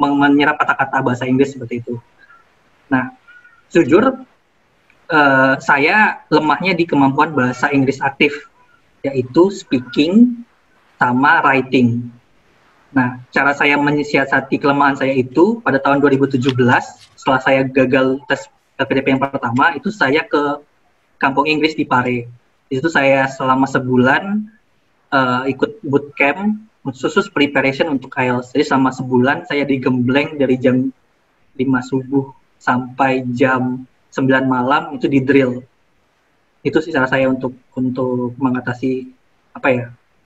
menyerap kata-kata bahasa Inggris seperti itu. Nah, jujur, saya lemahnya di kemampuan bahasa Inggris aktif, yaitu speaking sama writing. Nah, cara saya menyiasati kelemahan saya itu pada tahun 2017, setelah saya gagal tes LPDP yang pertama, itu saya ke Kampung Inggris di Pare. Di situ saya selama sebulan ikut bootcamp khusus preparation untuk IELTS. Jadi selama sebulan saya digembleng dari jam 5 subuh sampai jam 9 malam itu di drill. Itu sih cara saya untuk mengatasi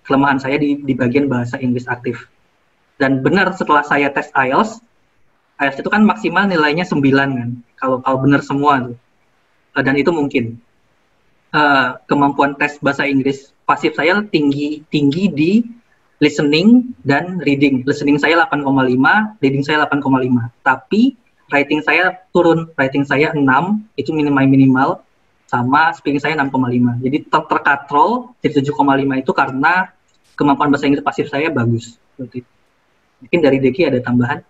kelemahan saya di bagian bahasa Inggris aktif. Dan benar setelah saya tes IELTS itu kan maksimal nilainya 9 kan. Kalau benar semua tuh. Dan itu mungkin. Kemampuan tes bahasa Inggris pasif saya tinggi di listening dan reading. Listening saya 8,5, reading saya 8,5. Tapi writing saya turun, writing saya 6, itu minimal, sama speaking saya 6,5. Jadi terkatrol dari 7,5 itu karena kemampuan bahasa Inggris pasif saya bagus. Seperti itu. Mungkin dari Deki ada tambahan?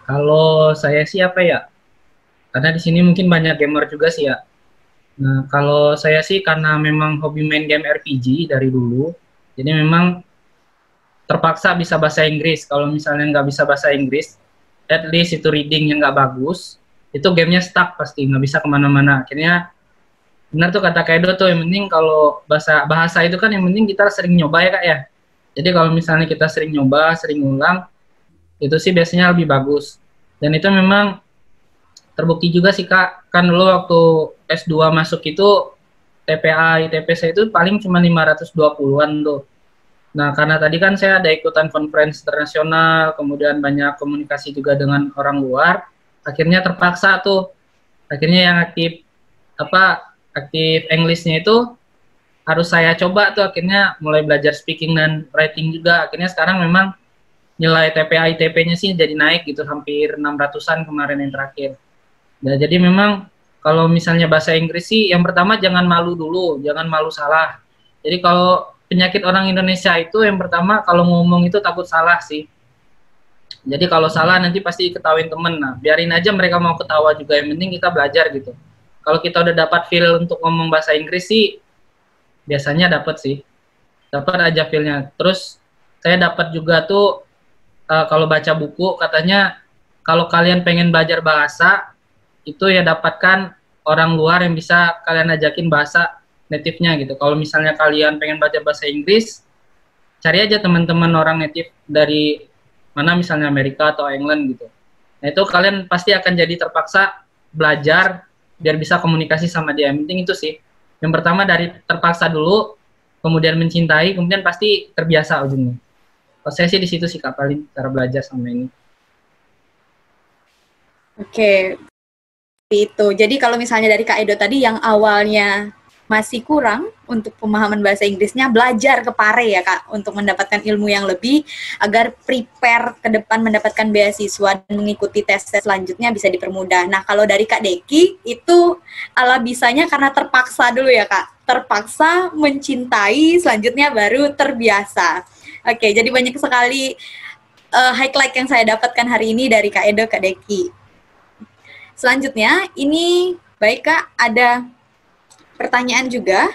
Kalau saya sih karena di sini mungkin banyak gamer juga sih ya. Nah, kalau saya sih karena memang hobi main game RPG dari dulu, jadi memang terpaksa bisa bahasa Inggris. Kalau misalnya nggak bisa bahasa Inggris, at least itu readingnya nggak bagus, itu gamenya stuck pasti, nggak bisa kemana-mana. Akhirnya, benar tuh kata Kaido tuh, yang penting kalau bahasa itu kan yang penting kita sering nyoba ya Kak ya. Jadi kalau misalnya kita sering nyoba, sering ulang, itu sih biasanya lebih bagus. Dan itu memang terbukti juga sih Kak, kan dulu waktu S2 masuk itu, TPA, ITP saya itu paling cuma 520-an tuh. Nah, karena tadi kan saya ada ikutan conference internasional, kemudian banyak komunikasi juga dengan orang luar, akhirnya terpaksa tuh, akhirnya yang aktif English-nya itu harus saya coba tuh, akhirnya mulai belajar speaking dan writing juga. Akhirnya sekarang memang nilai TPA ITP-nya sih jadi naik gitu, hampir 600-an kemarin yang terakhir. Nah, jadi memang kalau misalnya bahasa Inggris sih yang pertama jangan malu dulu, jangan malu salah. Jadi kalau penyakit orang Indonesia itu yang pertama kalau ngomong itu takut salah sih. Jadi kalau salah nanti pasti ketawain temen. Nah, biarin aja mereka mau ketawa juga, yang penting kita belajar gitu. Kalau kita udah dapat feel untuk ngomong bahasa Inggris sih, biasanya dapat sih, dapat aja feel-nya. Terus saya dapat juga tuh kalau baca buku katanya kalau kalian pengen belajar bahasa itu ya dapatkan orang luar yang bisa kalian ajakin bahasa native-nya gitu. Kalau misalnya kalian pengen belajar bahasa Inggris, cari aja teman-teman orang native dari mana, misalnya Amerika atau England gitu. Nah itu kalian pasti akan jadi terpaksa belajar biar bisa komunikasi sama dia. Yang penting itu sih. Yang pertama dari terpaksa dulu, kemudian mencintai, kemudian pasti terbiasa ujungnya. Kalau saya sih di situ sih Kak paling cara belajar sama ini. Oke, itu. Jadi kalau misalnya dari Kak Edo tadi yang awalnya masih kurang untuk pemahaman bahasa Inggrisnya, belajar ke Pare ya Kak, untuk mendapatkan ilmu yang lebih, agar prepare ke depan mendapatkan beasiswa dan mengikuti tes-tes selanjutnya bisa dipermudah. Nah kalau dari Kak Deki, itu ala bisanya karena terpaksa dulu ya Kak, terpaksa mencintai, selanjutnya baru terbiasa. Oke, jadi banyak sekali highlight yang saya dapatkan hari ini dari Kak Edo, Kak Deki. Selanjutnya, ini baik Kak, ada pertanyaan juga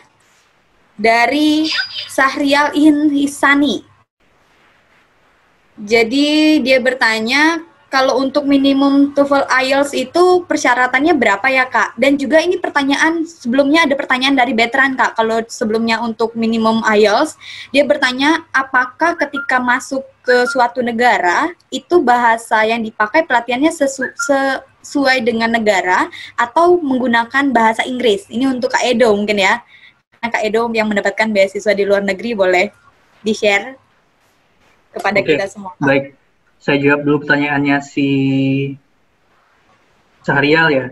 dari Sahrial Hisani. Jadi dia bertanya, kalau untuk minimum TOEFL IELTS itu persyaratannya berapa ya Kak? Dan juga ini pertanyaan, sebelumnya ada pertanyaan dari veteran Kak. Kalau sebelumnya untuk minimum IELTS, dia bertanya apakah ketika masuk ke suatu negara, itu bahasa yang dipakai pelatihannya sesuai dengan negara atau menggunakan bahasa Inggris. Ini untuk Kak Edo mungkin ya. Nah, Kak Edo yang mendapatkan beasiswa di luar negeri boleh di-share kepada kita semua. Baik, saya jawab dulu pertanyaannya si Sahrial ya.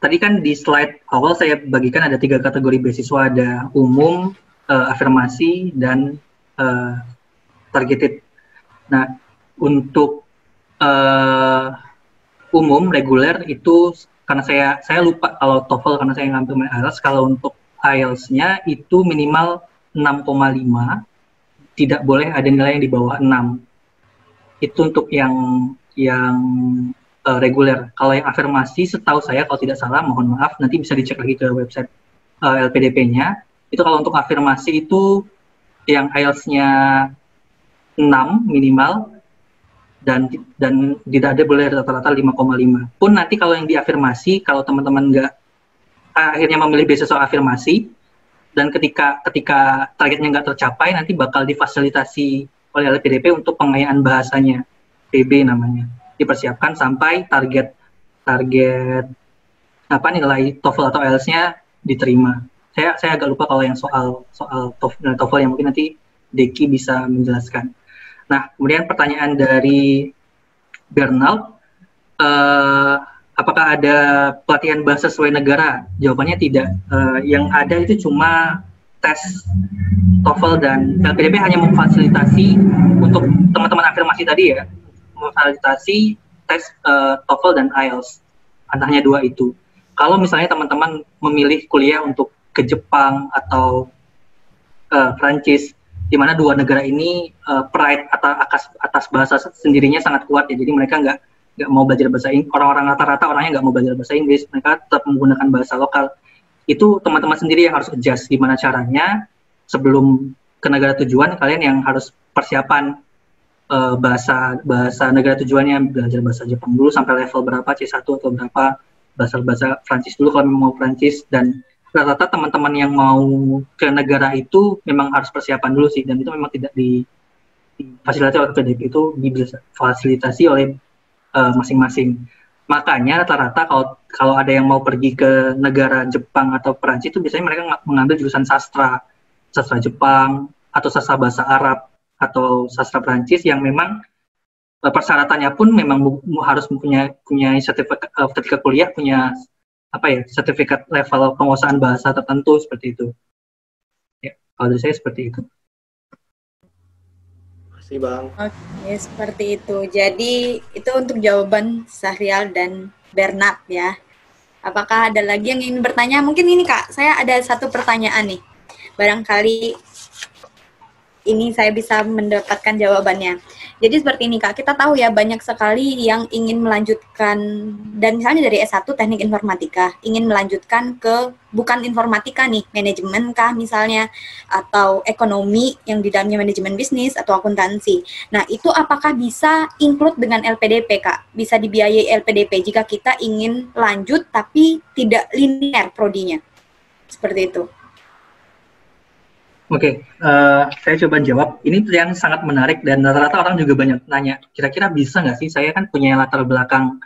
Tadi kan di slide awal saya bagikan ada 3 kategori beasiswa, ada umum, afirmasi, dan targeted. Nah, untuk umum reguler itu karena saya lupa kalau TOEFL karena saya ngambil IELTS. Kalau untuk IELTS-nya itu minimal 6,5, tidak boleh ada nilai yang di bawah 6. Itu untuk yang reguler. Kalau yang afirmasi, setahu saya kalau tidak salah, mohon maaf, nanti bisa dicek lagi ke website LPDP-nya. Itu kalau untuk afirmasi itu yang IELTS-nya 6 minimal, dan tidak ada boleh rata-rata 5,5. Pun nanti kalau yang diafirmasi, kalau teman-teman akhirnya memilih beasiswa afirmasi, dan ketika targetnya nggak tercapai, nanti bakal difasilitasi oleh LPDP untuk pengayaan bahasanya, PB namanya. Dipersiapkan sampai target nilai TOEFL atau IELTS-nya diterima. Saya agak lupa kalau yang soal TOEFL yang mungkin nanti Deki bisa menjelaskan. Nah, kemudian pertanyaan dari Bernal, apakah ada pelatihan bahasa sesuai negara? Jawabannya tidak. Yang ada itu cuma tes TOEFL, dan LPDP hanya memfasilitasi untuk teman-teman afirmasi tadi ya, memfasilitasi tes TOEFL dan IELTS, antara 2 itu. Kalau misalnya teman-teman memilih kuliah untuk ke Jepang atau Prancis, di mana 2 negara ini pride atas bahasa sendirinya sangat kuat ya, jadi mereka nggak mau belajar bahasa Inggris. Orang-orang rata-rata orangnya nggak mau belajar bahasa Inggris, mereka tetap menggunakan bahasa lokal. Itu teman-teman sendiri yang harus adjust gimana caranya sebelum ke negara tujuan. Kalian yang harus persiapan bahasa negara tujuannya, belajar bahasa Jepang dulu sampai level berapa, C1 atau berapa, bahasa Prancis dulu kalau mau Prancis. Dan rata-rata teman-teman yang mau ke negara itu memang harus persiapan dulu sih, dan itu memang tidak difasilitasi oleh PDP, itu difasilitasi oleh masing-masing. Makanya rata-rata kalau ada yang mau pergi ke negara Jepang atau Perancis itu biasanya mereka mengambil jurusan sastra Jepang atau sastra bahasa Arab atau sastra Perancis, yang memang persyaratannya pun memang harus punya sertifikat kuliah, punya sertifikat level penguasaan bahasa tertentu seperti itu. Ya, kalau dari saya seperti itu. Makasih Bang. Oke, seperti itu. Jadi itu untuk jawaban Sahrial dan Bernard ya. Apakah ada lagi yang ingin bertanya? Mungkin ini Kak, saya ada satu pertanyaan nih. Barangkali ini saya bisa mendapatkan jawabannya. Jadi seperti ini Kak, kita tahu ya banyak sekali yang ingin melanjutkan, dan misalnya dari S1 Teknik Informatika, ingin melanjutkan ke bukan informatika nih, manajemen kah misalnya, atau ekonomi yang di dalamnya manajemen bisnis atau akuntansi. Nah itu apakah bisa include dengan LPDP Kak? Bisa dibiayai LPDP jika kita ingin lanjut tapi tidak linear prodinya? Seperti itu. Oke, saya coba jawab. Ini yang sangat menarik dan rata-rata orang juga banyak nanya, kira-kira bisa nggak sih? Saya kan punya latar belakang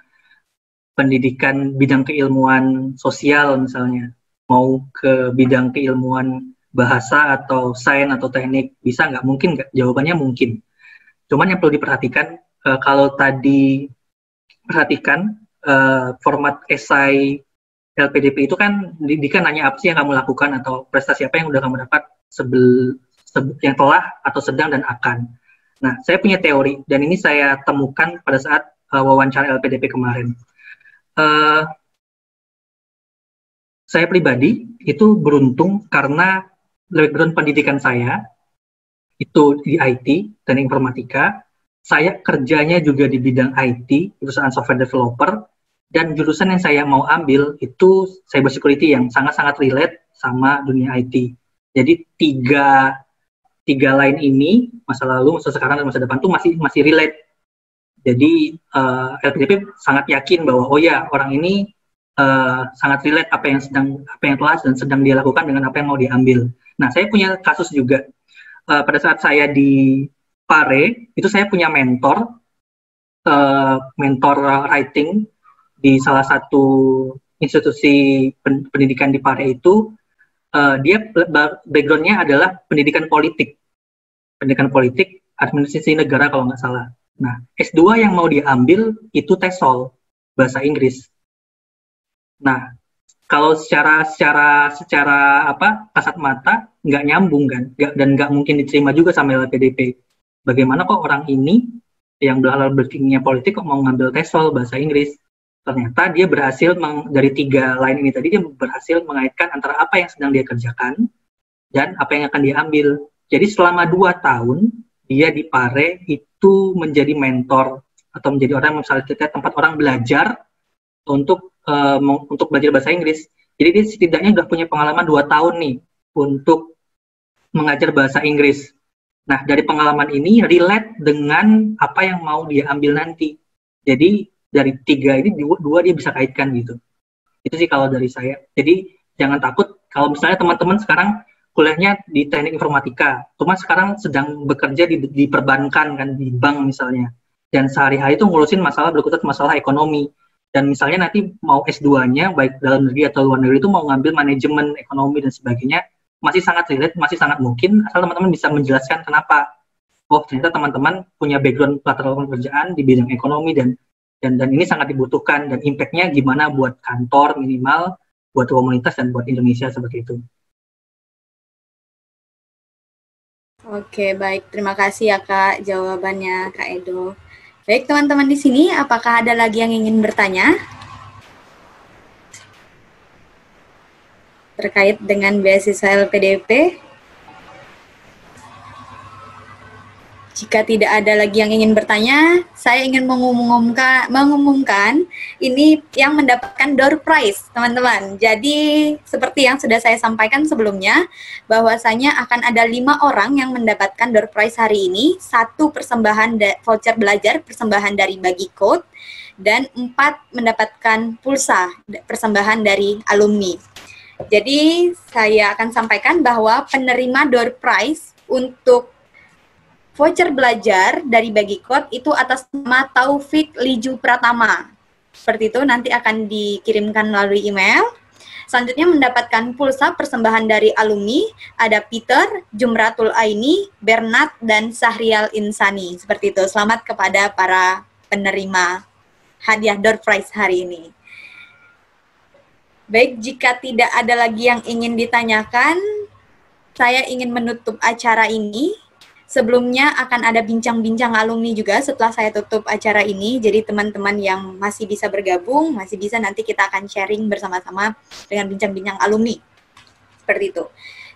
pendidikan bidang keilmuan sosial misalnya, mau ke bidang keilmuan bahasa atau sains atau teknik, bisa nggak? Mungkin nggak? Jawabannya mungkin. Cuman yang perlu diperhatikan, kalau tadi perhatikan format esai LPDP itu kan dia nanya apa sih yang kamu lakukan atau prestasi apa yang udah kamu dapat yang telah atau sedang dan akan. Nah, saya punya teori dan ini saya temukan pada saat wawancara LPDP kemarin. Saya pribadi itu beruntung karena background pendidikan saya itu di IT dan informatika. Saya kerjanya juga di bidang IT, perusahaan software developer, dan jurusan yang saya mau ambil itu cybersecurity yang sangat-sangat relate sama dunia IT. Jadi tiga line ini, masa lalu, masa sekarang, dan masa depan tuh masih relate. Jadi LPDP sangat yakin bahwa oh ya orang ini sangat relate apa yang telah dan sedang dia lakukan dengan apa yang mau diambil. Nah saya punya kasus juga pada saat saya di Pare itu saya punya mentor writing di salah satu institusi pendidikan di Pare itu. Dia background-nya adalah pendidikan politik, administrasi negara kalau nggak salah. Nah, S2 yang mau diambil itu TESOL, bahasa Inggris. Nah, kalau secara kasat mata nggak nyambung kan, dan nggak mungkin diterima juga sama LPDP. Bagaimana kok orang ini yang latar belakangnya politik kok mau ngambil TESOL bahasa Inggris? Ternyata dia berhasil dari tiga line ini tadi dia berhasil mengaitkan antara apa yang sedang dia kerjakan dan apa yang akan diambil. Jadi selama 2 tahun dia di Pare itu menjadi mentor atau menjadi orang yang memfasilitasi tempat orang belajar untuk belajar bahasa Inggris. Jadi dia setidaknya sudah punya pengalaman 2 tahun nih untuk mengajar bahasa Inggris. Nah dari pengalaman ini relate dengan apa yang mau dia ambil nanti. Jadi dari 3 ini 2 dia bisa kaitkan gitu. Itu sih kalau dari saya. Jadi jangan takut kalau misalnya teman-teman sekarang kuliahnya di teknik informatika, cuma sekarang sedang bekerja di perbankan kan, di bank misalnya. Dan sehari-hari itu ngurusin berkutat masalah ekonomi. Dan misalnya nanti mau S2-nya baik dalam negeri atau luar negeri itu mau ngambil manajemen ekonomi dan sebagainya, masih sangat relate, masih sangat mungkin asal teman-teman bisa menjelaskan kenapa. Oh, ternyata teman-teman punya background latar belakang pekerjaan di bidang ekonomi dan ini sangat dibutuhkan dan impact-nya gimana buat kantor minimal, buat komunitas dan buat Indonesia seperti itu. Oke, baik. Terima kasih ya Kak jawabannya Kak Edo. Baik teman-teman di sini, apakah ada lagi yang ingin bertanya terkait dengan beasiswa LPDP? Jika tidak ada lagi yang ingin bertanya, saya ingin mengumumkan ini yang mendapatkan door prize, teman-teman. Jadi, seperti yang sudah saya sampaikan sebelumnya, bahwasanya akan ada 5 orang yang mendapatkan door prize hari ini, 1 persembahan voucher belajar, persembahan dari Bagicode, dan 4 mendapatkan pulsa, persembahan dari alumni. Jadi, saya akan sampaikan bahwa penerima door prize untuk voucher belajar dari Bagicode itu atas nama Taufik Liju Pratama. Seperti itu, nanti akan dikirimkan melalui email. Selanjutnya mendapatkan pulsa persembahan dari alumni, ada Peter, Jumratul Aini, Bernard, dan Sahrial Insani. Seperti itu, selamat kepada para penerima hadiah door prize hari ini. Baik, jika tidak ada lagi yang ingin ditanyakan, saya ingin menutup acara ini. Sebelumnya akan ada bincang-bincang alumni juga setelah saya tutup acara ini. Jadi teman-teman yang masih bisa bergabung, masih bisa nanti kita akan sharing bersama-sama dengan bincang-bincang alumni. Seperti itu.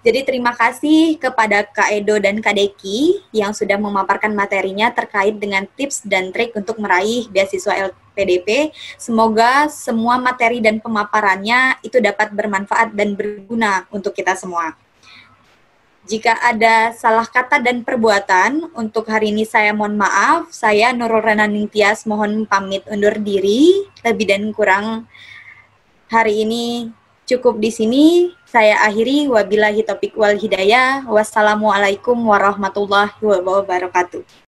Jadi terima kasih kepada Kak Edo dan Kak Deki yang sudah memaparkan materinya terkait dengan tips dan trik untuk meraih beasiswa LPDP. Semoga semua materi dan pemaparannya itu dapat bermanfaat dan berguna untuk kita semua. Jika ada salah kata dan perbuatan, untuk hari ini saya mohon maaf. Saya Nurul Rana Ningtyas mohon pamit undur diri. Lebih dan kurang hari ini cukup di sini. Saya akhiri, wabillahi taufiq wal hidayah. Wassalamualaikum warahmatullahi wabarakatuh.